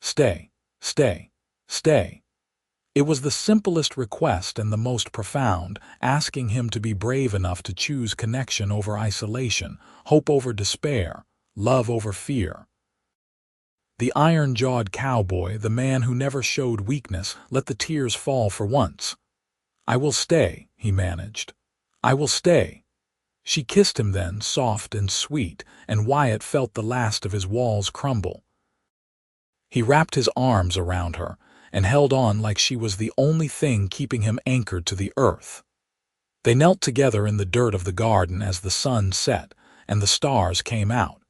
"Stay, stay, stay." It was the simplest request and the most profound, asking him to be brave enough to choose connection over isolation, hope over despair, love over fear. The iron-jawed cowboy, the man who never showed weakness, let the tears fall for once. "I will stay," he managed. "I will stay." She kissed him then, soft and sweet, and Wyatt felt the last of his walls crumble. He wrapped his arms around her and held on like she was the only thing keeping him anchored to the earth. They knelt together in the dirt of the garden as the sun set and the stars came out,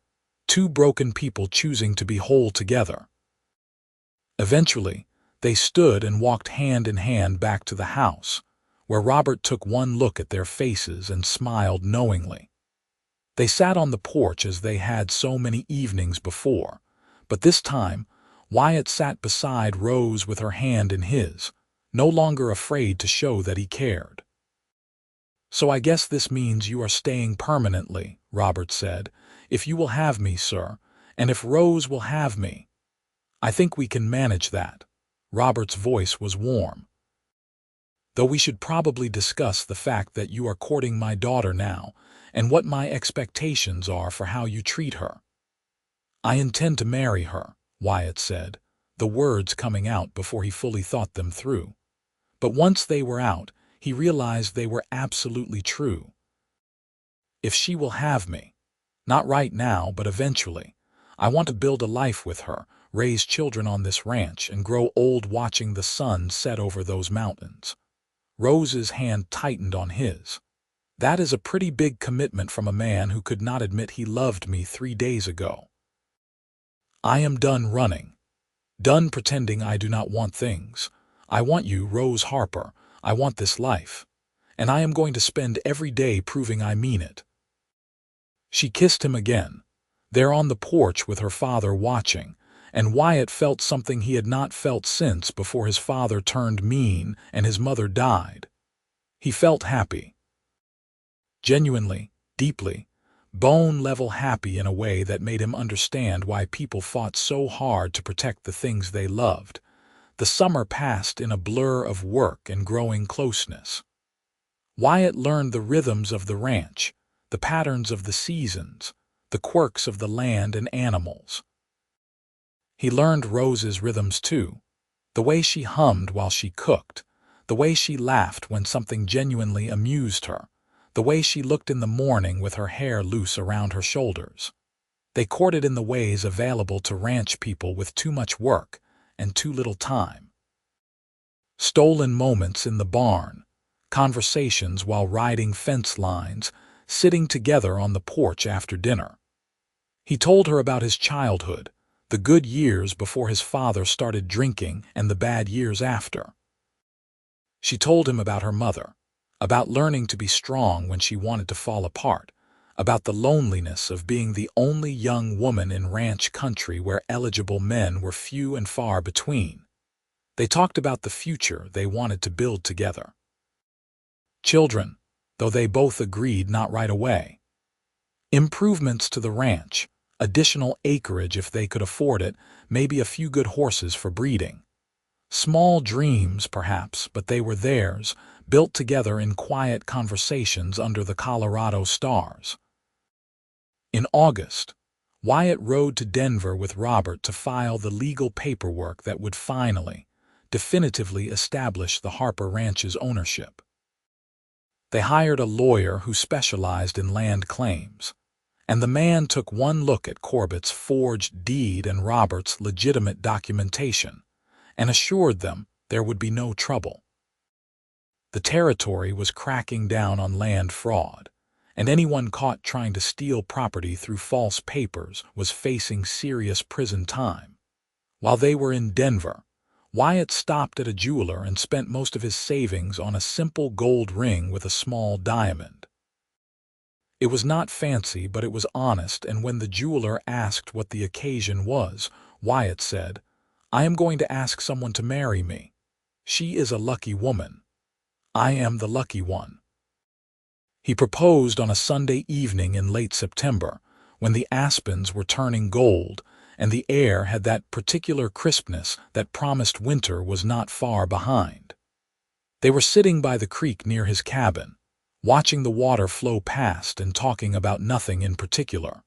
two broken people choosing to be whole together. Eventually, they stood and walked hand in hand back to the house, where Robert took one look at their faces and smiled knowingly. They sat on the porch as they had so many evenings before, but this time Wyatt sat beside Rose with her hand in his, no longer afraid to show that he cared. "So I guess this means you are staying permanently," Robert said. "If you will have me, sir, and if Rose will have me. I think we can manage that." Robert's voice was warm. "Though we should probably discuss the fact that you are courting my daughter now, and what my expectations are for how you treat her." "I intend to marry her," Wyatt said, the words coming out before he fully thought them through. But once they were out, he realized they were absolutely true. "If she will have me. Not right now, but eventually. I want to build a life with her, raise children on this ranch, and grow old watching the sun set over those mountains." Rose's hand tightened on his. "That is a pretty big commitment from a man who could not admit he loved me 3 days ago." "I am done running. Done pretending I do not want things. I want you, Rose Harper. I want this life. And I am going to spend every day proving I mean it." She kissed him again, there on the porch with her father watching, and Wyatt felt something he had not felt since before his father turned mean and his mother died. He felt happy. Genuinely, deeply, bone-level happy in a way that made him understand why people fought so hard to protect the things they loved. The summer passed in a blur of work and growing closeness. Wyatt learned the rhythms of the ranch, the patterns of the seasons, the quirks of the land and animals. He learned Rose's rhythms too, the way she hummed while she cooked, the way she laughed when something genuinely amused her, the way she looked in the morning with her hair loose around her shoulders. They courted in the ways available to ranch people with too much work and too little time. Stolen moments in the barn, conversations while riding fence lines, sitting together on the porch after dinner. He told her about his childhood, the good years before his father started drinking and the bad years after. She told him about her mother, about learning to be strong when she wanted to fall apart, about the loneliness of being the only young woman in ranch country where eligible men were few and far between. They talked about the future they wanted to build together. Children, though they both agreed not right away. Improvements to the ranch, additional acreage if they could afford it, maybe a few good horses for breeding. Small dreams, perhaps, but they were theirs, built together in quiet conversations under the Colorado stars. In August, Wyatt rode to Denver with Robert to file the legal paperwork that would finally, definitively establish the Harper Ranch's ownership. They hired a lawyer who specialized in land claims, and the man took one look at Corbett's forged deed and Robert's legitimate documentation, and assured them there would be no trouble. The territory was cracking down on land fraud, and anyone caught trying to steal property through false papers was facing serious prison time. While they were in Denver, Wyatt stopped at a jeweler and spent most of his savings on a simple gold ring with a small diamond. It was not fancy, but it was honest, and when the jeweler asked what the occasion was, Wyatt said, "I am going to ask someone to marry me. She is a lucky woman. I am the lucky one." He proposed on a Sunday evening in late September, when the aspens were turning gold, and the air had that particular crispness that promised winter was not far behind. They were sitting by the creek near his cabin, watching the water flow past and talking about nothing in particular.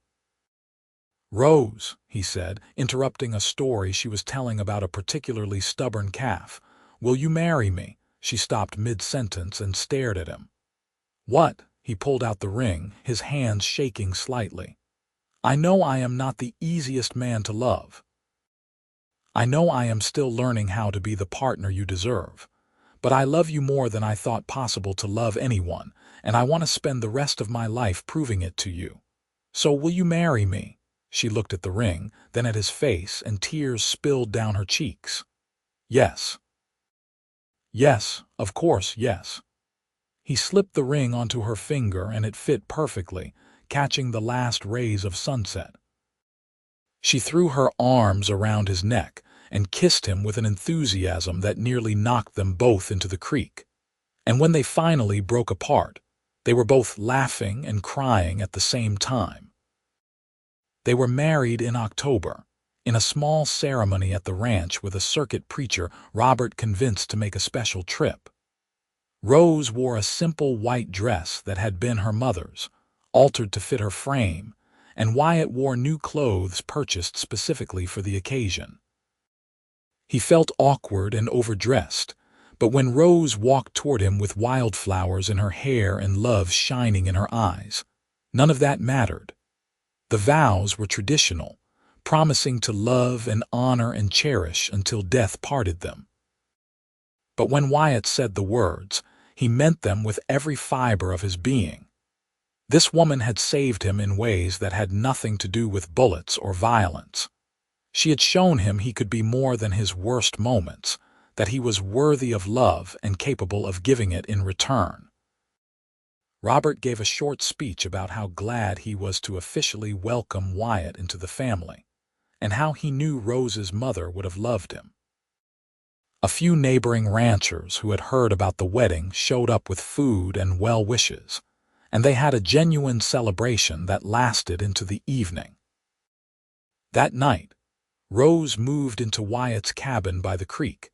"Rose," he said, interrupting a story she was telling about a particularly stubborn calf, "will you marry me?" She stopped mid-sentence and stared at him. "What?" He pulled out the ring, his hands shaking slightly. "I know I am not the easiest man to love. I know I am still learning how to be the partner you deserve. But I love you more than I thought possible to love anyone, and I want to spend the rest of my life proving it to you. So will you marry me?" She looked at the ring, then at his face, and tears spilled down her cheeks. "Yes. Yes, of course, yes." He slipped the ring onto her finger, and it fit perfectly, catching the last rays of sunset. She threw her arms around his neck and kissed him with an enthusiasm that nearly knocked them both into the creek. And when they finally broke apart, they were both laughing and crying at the same time. They were married in October, in a small ceremony at the ranch with a circuit preacher Robert convinced to make a special trip. Rose wore a simple white dress that had been her mother's, altered to fit her frame, and Wyatt wore new clothes purchased specifically for the occasion. He felt awkward and overdressed, but when Rose walked toward him with wildflowers in her hair and love shining in her eyes, none of that mattered. The vows were traditional, promising to love and honor and cherish until death parted them. But when Wyatt said the words, he meant them with every fiber of his being. This woman had saved him in ways that had nothing to do with bullets or violence. She had shown him he could be more than his worst moments, that he was worthy of love and capable of giving it in return. Robert gave a short speech about how glad he was to officially welcome Wyatt into the family, and how he knew Rose's mother would have loved him. A few neighboring ranchers who had heard about the wedding showed up with food and well wishes, and they had a genuine celebration that lasted into the evening. That night, Rose moved into Wyatt's cabin by the creek,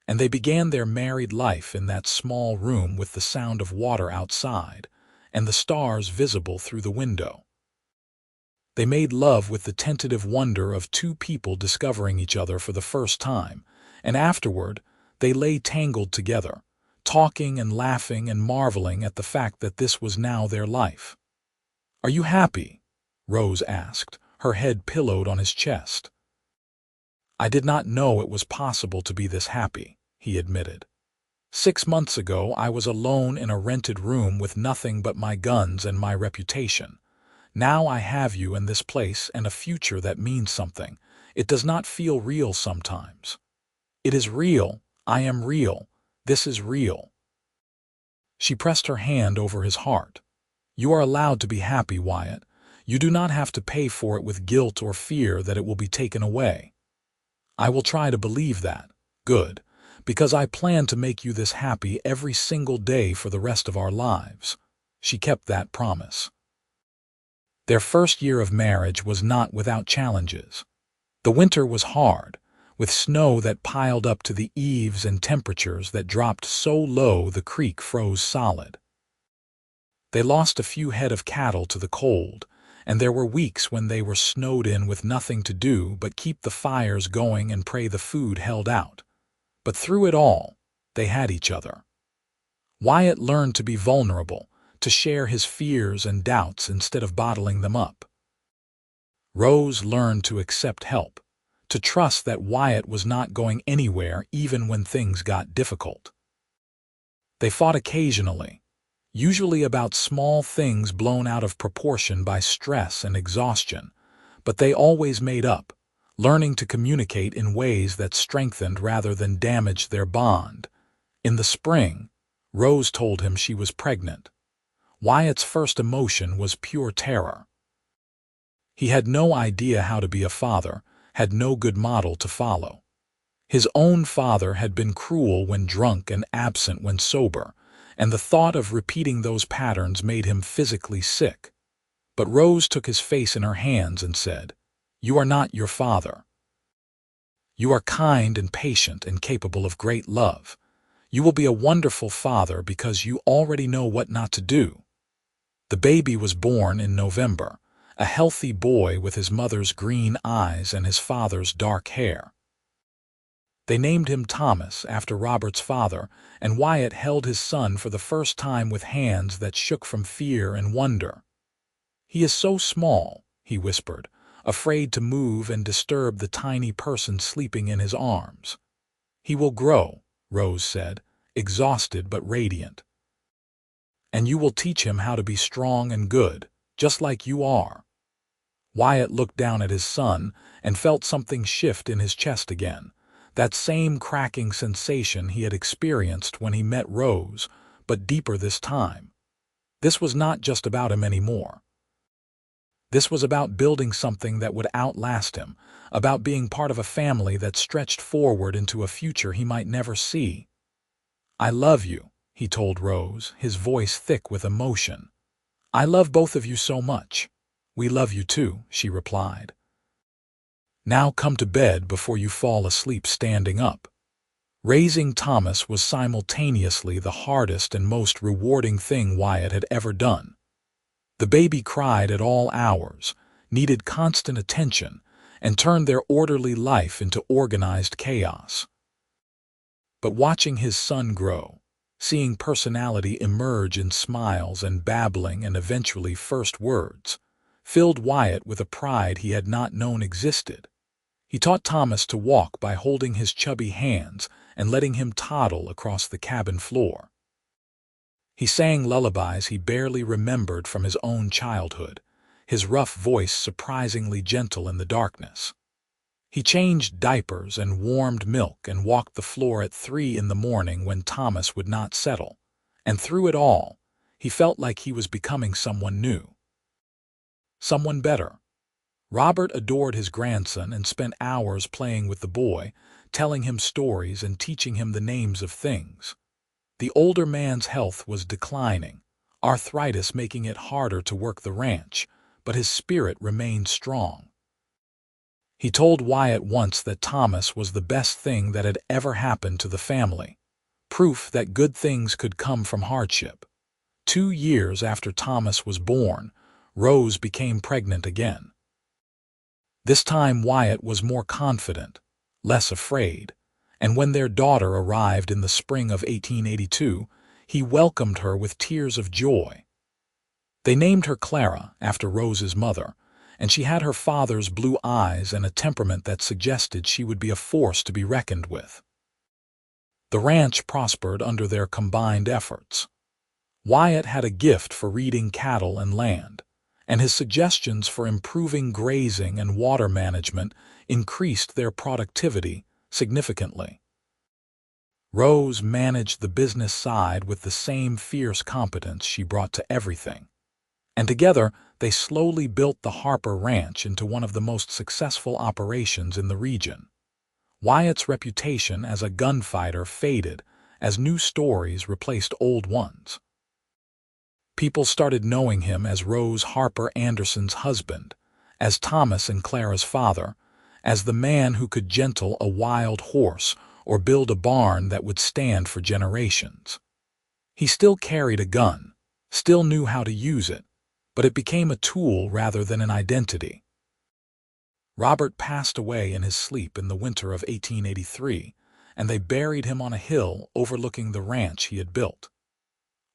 and they began their married life in that small room with the sound of water outside and the stars visible through the window. They made love with the tentative wonder of two people discovering each other for the first time, and afterward they lay tangled together, talking and laughing and marveling at the fact that this was now their life. "Are you happy?" Rose asked, her head pillowed on his chest. "I did not know it was possible to be this happy," he admitted. 6 months ago I was alone in a rented room with nothing but my guns and my reputation. Now I have you in this place and a future that means something. It does not feel real sometimes. It is real. I am real. This is real." She pressed her hand over his heart. "You are allowed to be happy, Wyatt. You do not have to pay for it with guilt or fear that it will be taken away." "I will try to believe that. Good. Because I plan to make you this happy every single day for the rest of our lives." She kept that promise. Their first year of marriage was not without challenges. The winter was hard, with snow that piled up to the eaves and temperatures that dropped so low the creek froze solid. They lost a few head of cattle to the cold, and there were weeks when they were snowed in with nothing to do but keep the fires going and pray the food held out. But through it all, they had each other. Wyatt learned to be vulnerable, to share his fears and doubts instead of bottling them up. Rose learned to accept help, to trust that Wyatt was not going anywhere even when things got difficult. They fought occasionally, usually about small things blown out of proportion by stress and exhaustion, but they always made up, learning to communicate in ways that strengthened rather than damaged their bond. In the spring, Rose told him she was pregnant. Wyatt's first emotion was pure terror. He had no idea how to be a father, had no good model to follow. His own father had been cruel when drunk and absent when sober, and the thought of repeating those patterns made him physically sick. But Rose took his face in her hands and said, "You are not your father. You are kind and patient and capable of great love. You will be a wonderful father because you already know what not to do." The baby was born in November, a healthy boy with his mother's green eyes and his father's dark hair. They named him Thomas after Robert's father, and Wyatt held his son for the first time with hands that shook from fear and wonder. "He is so small," he whispered, afraid to move and disturb the tiny person sleeping in his arms. "He will grow," Rose said, exhausted but radiant. "And you will teach him how to be strong and good, just like you are." Wyatt looked down at his son and felt something shift in his chest again, that same cracking sensation he had experienced when he met Rose, but deeper this time. This was not just about him anymore. This was about building something that would outlast him, about being part of a family that stretched forward into a future he might never see. "I love you," he told Rose, his voice thick with emotion. "I love both of you so much." "We love you too," she replied. "Now come to bed before you fall asleep standing up." Raising Thomas was simultaneously the hardest and most rewarding thing Wyatt had ever done. The baby cried at all hours, needed constant attention, and turned their orderly life into organized chaos. But watching his son grow, seeing personality emerge in smiles and babbling and eventually first words, filled Wyatt with a pride he had not known existed. He taught Thomas to walk by holding his chubby hands and letting him toddle across the cabin floor. He sang lullabies he barely remembered from his own childhood, his rough voice surprisingly gentle in the darkness. He changed diapers and warmed milk and walked the floor at 3 in the morning when Thomas would not settle, and through it all, he felt like he was becoming someone new. Someone better. Robert adored his grandson and spent hours playing with the boy, telling him stories and teaching him the names of things. The older man's health was declining, arthritis making it harder to work the ranch, but his spirit remained strong. He told Wyatt once that Thomas was the best thing that had ever happened to the family, proof that good things could come from hardship. 2 years after Thomas was born, Rose became pregnant again. This time Wyatt was more confident, less afraid, and when their daughter arrived in the spring of 1882, he welcomed her with tears of joy. They named her Clara, after Rose's mother, and she had her father's blue eyes and a temperament that suggested she would be a force to be reckoned with. The ranch prospered under their combined efforts. Wyatt had a gift for reading cattle and land, and his suggestions for improving grazing and water management increased their productivity significantly. Rose managed the business side with the same fierce competence she brought to everything, and together they slowly built the Harper Ranch into one of the most successful operations in the region. Wyatt's reputation as a gunfighter faded as new stories replaced old ones. People started knowing him as Rose Harper Anderson's husband, as Thomas and Clara's father, as the man who could gentle a wild horse or build a barn that would stand for generations. He still carried a gun, still knew how to use it, but it became a tool rather than an identity. Robert passed away in his sleep in the winter of 1883, and they buried him on a hill overlooking the ranch he had built.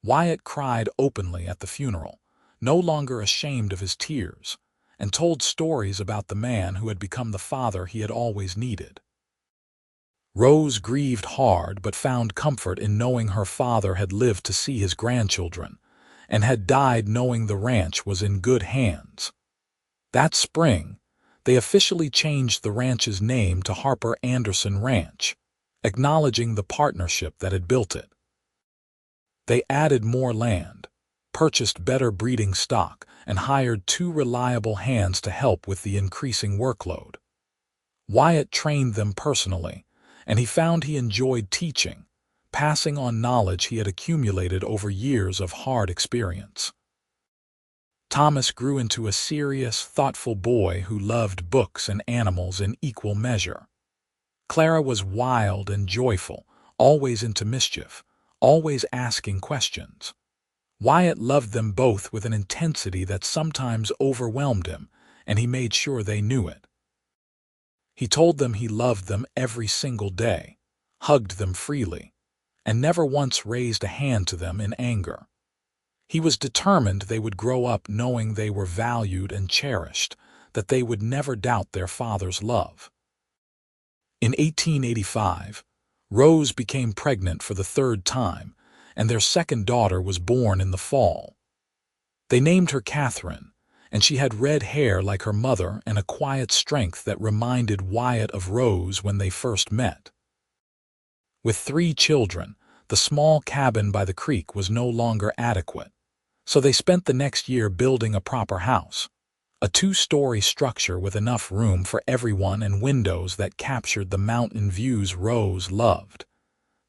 Wyatt cried openly at the funeral, no longer ashamed of his tears, and told stories about the man who had become the father he had always needed. Rose grieved hard but found comfort in knowing her father had lived to see his grandchildren, and had died knowing the ranch was in good hands. That spring, they officially changed the ranch's name to Harper Anderson Ranch, acknowledging the partnership that had built it. They added more land, purchased better breeding stock, and hired 2 reliable hands to help with the increasing workload. Wyatt trained them personally, and he found he enjoyed teaching, passing on knowledge he had accumulated over years of hard experience. Thomas grew into a serious, thoughtful boy who loved books and animals in equal measure. Clara was wild and joyful, always into mischief, always asking questions. Wyatt loved them both with an intensity that sometimes overwhelmed him, and he made sure they knew it. He told them he loved them every single day, hugged them freely, and never once raised a hand to them in anger. He was determined they would grow up knowing they were valued and cherished, that they would never doubt their father's love. In 1885, Rose became pregnant for the 3rd time, and their second daughter was born in the fall. They named her Catherine, and she had red hair like her mother and a quiet strength that reminded Wyatt of Rose when they first met. With 3 children, the small cabin by the creek was no longer adequate, so they spent the next year building a proper house, a two-story structure with enough room for everyone and windows that captured the mountain views Rose loved.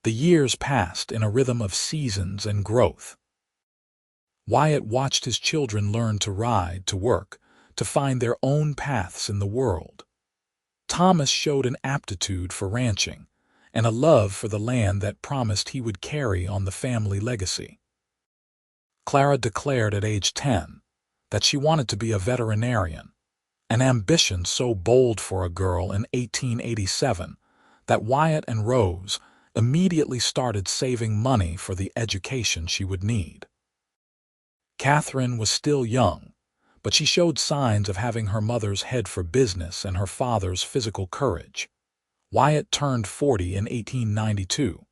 The years passed in a rhythm of seasons and growth. Wyatt watched his children learn to ride, to work, to find their own paths in the world. Thomas showed an aptitude for ranching and a love for the land that promised he would carry on the family legacy. Clara declared at age 10 that she wanted to be a veterinarian, an ambition so bold for a girl in 1887 that Wyatt and Rose immediately started saving money for the education she would need. Catherine was still young, but she showed signs of having her mother's head for business and her father's physical courage. Wyatt turned 40 in 1892,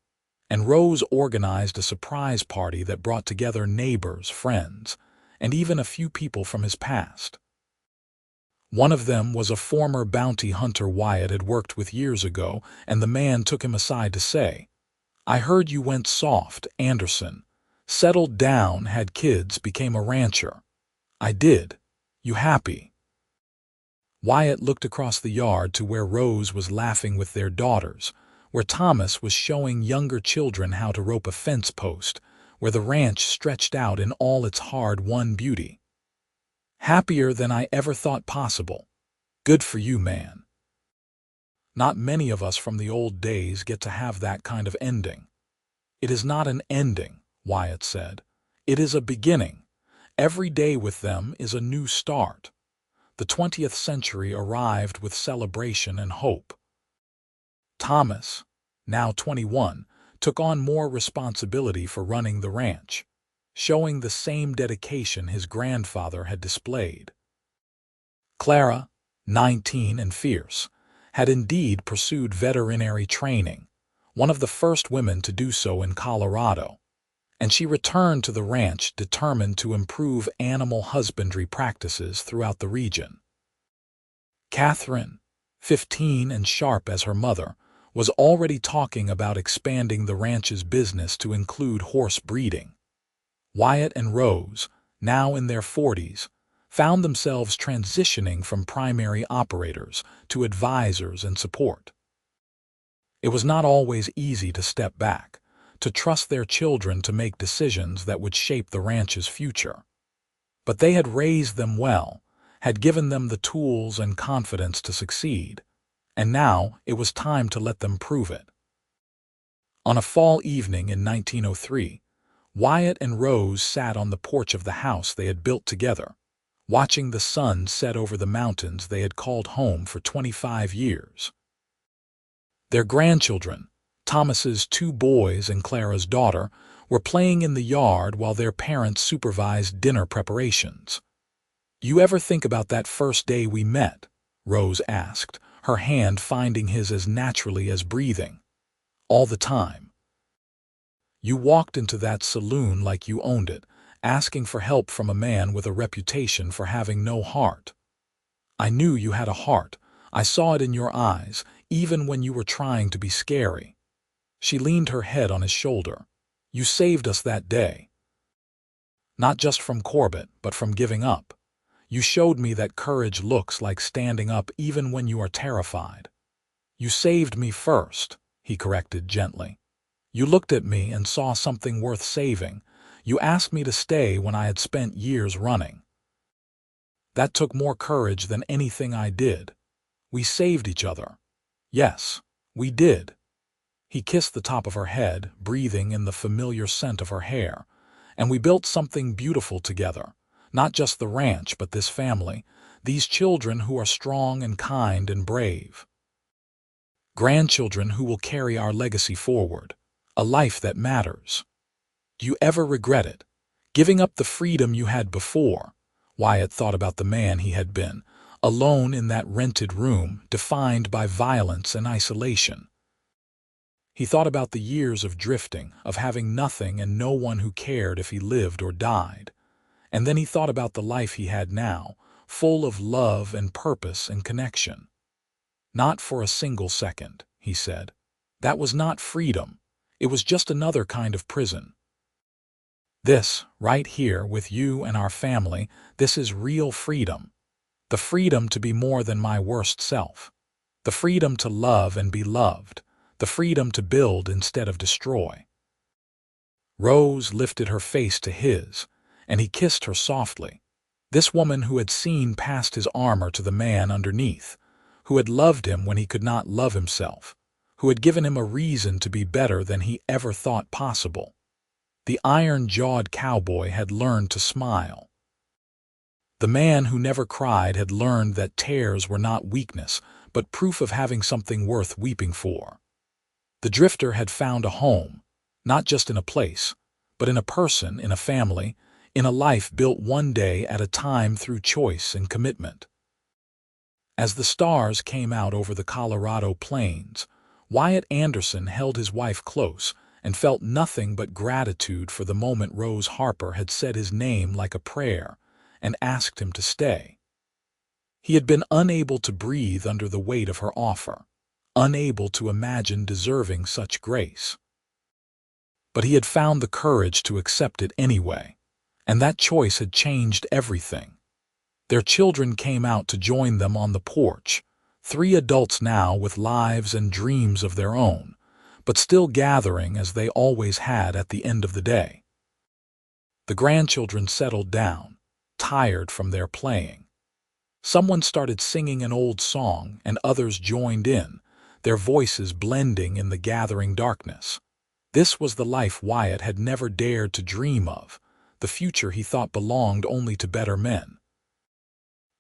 and Rose organized a surprise party that brought together neighbors, friends, and even a few people from his past. One of them was a former bounty hunter Wyatt had worked with years ago, and the man took him aside to say, "I heard you went soft, Anderson. Settled down, had kids, became a rancher." "I did. You happy?" Wyatt looked across the yard to where Rose was laughing with their daughters, where Thomas was showing younger children how to rope a fence post, where the ranch stretched out in all its hard-won beauty. "Happier than I ever thought possible. Good for you, man." Not many of us from the old days get to have that kind of ending. "It is not an ending," Wyatt said. "It is a beginning. Every day with them is a new start." The 20th century arrived with celebration and hope. Thomas, now 21, took on more responsibility for running the ranch, showing the same dedication his grandfather had displayed. Clara, 19 and fierce, had indeed pursued veterinary training, one of the first women to do so in Colorado, and she returned to the ranch determined to improve animal husbandry practices throughout the region. Catherine, 15 and sharp as her mother, was already talking about expanding the ranch's business to include horse breeding. Wyatt and Rose, now in their 40s, found themselves transitioning from primary operators to advisors and support. It was not always easy to step back, to trust their children to make decisions that would shape the ranch's future. But they had raised them well, had given them the tools and confidence to succeed, and now it was time to let them prove it. On a fall evening in 1903, Wyatt and Rose sat on the porch of the house they had built together, watching the sun set over the mountains they had called home for 25 years. Their grandchildren, Thomas's 2 boys and Clara's daughter, were playing in the yard while their parents supervised dinner preparations. "You ever think about that first day we met?" Rose asked, her hand finding his as naturally as breathing. "All the time. You walked into that saloon like you owned it, asking for help from a man with a reputation for having no heart. I knew you had a heart. I saw it in your eyes, even when you were trying to be scary." She leaned her head on his shoulder. "You saved us that day. Not just from Corbett, but from giving up. You showed me that courage looks like standing up even when you are terrified." "You saved me first," he corrected gently. "You looked at me and saw something worth saving. You asked me to stay when I had spent years running. That took more courage than anything I did. We saved each other. Yes, we did." He kissed the top of her head, breathing in the familiar scent of her hair. "And we built something beautiful together. Not just the ranch, but this family, these children who are strong and kind and brave. Grandchildren who will carry our legacy forward, a life that matters. Do you ever regret it? Giving up the freedom you had before?" Wyatt thought about the man he had been, alone in that rented room, defined by violence and isolation. He thought about the years of drifting, of having nothing and no one who cared if he lived or died. And then he thought about the life he had now, full of love and purpose and connection. "Not for a single second," he said. "That was not freedom. It was just another kind of prison. This, right here with you and our family, this is real freedom. The freedom to be more than my worst self. The freedom to love and be loved. The freedom to build instead of destroy. Rose lifted her face to his, and he kissed her softly. This woman who had seen past his armor to the man underneath, who had loved him when he could not love himself, who had given him a reason to be better than he ever thought possible. The iron-jawed cowboy had learned to smile. The man who never cried had learned that tears were not weakness, but proof of having something worth weeping for. The drifter had found a home, not just in a place, but in a person, in a family, in a life built one day at a time through choice and commitment. As the stars came out over the Colorado plains, Wyatt Anderson held his wife close and felt nothing but gratitude for the moment Rose Harper had said his name like a prayer and asked him to stay. He had been unable to breathe under the weight of her offer, unable to imagine deserving such grace. But he had found the courage to accept it anyway, and that choice had changed everything. Their children came out to join them on the porch, 3 adults now with lives and dreams of their own, but still gathering as they always had at the end of the day. The grandchildren settled down, tired from their playing. Someone started singing an old song, and others joined in, their voices blending in the gathering darkness. This was the life Wyatt had never dared to dream of, the future he thought belonged only to better men.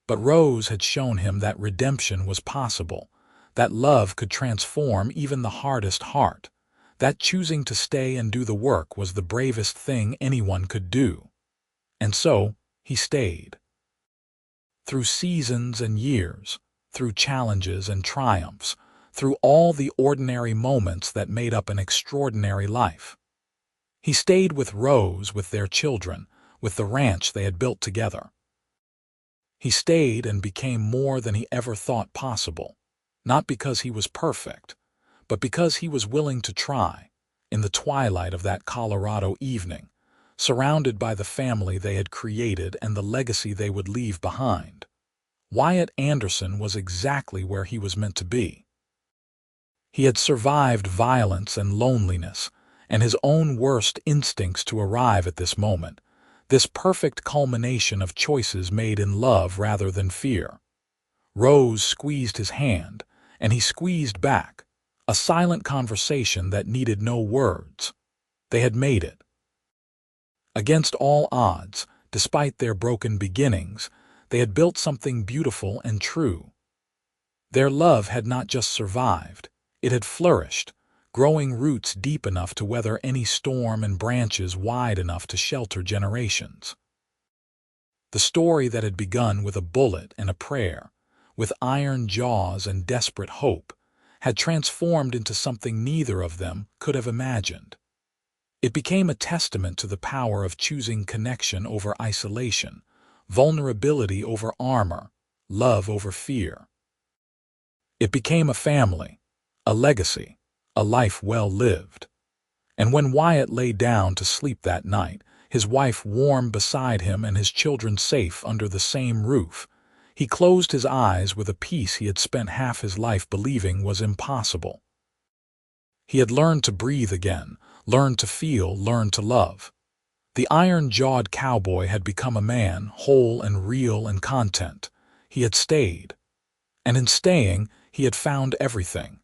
But Rose had shown him that redemption was possible, that love could transform even the hardest heart, that choosing to stay and do the work was the bravest thing anyone could do. And so, he stayed. Through seasons and years, through challenges and triumphs, through all the ordinary moments that made up an extraordinary life. He stayed with Rose, with their children, with the ranch they had built together. He stayed and became more than he ever thought possible, not because he was perfect, but because he was willing to try, in the twilight of that Colorado evening, surrounded by the family they had created and the legacy they would leave behind. Wyatt Anderson was exactly where he was meant to be. He had survived violence and loneliness, and his own worst instincts to arrive at this moment, this perfect culmination of choices made in love rather than fear. Rose squeezed his hand, and he squeezed back, a silent conversation that needed no words. They had made it. Against all odds, despite their broken beginnings, they had built something beautiful and true. Their love had not just survived, it had flourished, growing roots deep enough to weather any storm and branches wide enough to shelter generations. The story that had begun with a bullet and a prayer, with iron jaws and desperate hope, had transformed into something neither of them could have imagined. It became a testament to the power of choosing connection over isolation, vulnerability over armor, love over fear. It became a family, a legacy, a life well lived. And when Wyatt lay down to sleep that night, his wife warm beside him and his children safe under the same roof, he closed his eyes with a peace he had spent half his life believing was impossible. He had learned to breathe again, learned to feel, learned to love. The iron-jawed cowboy had become a man, whole and real and content. He had stayed. And in staying, he had found everything.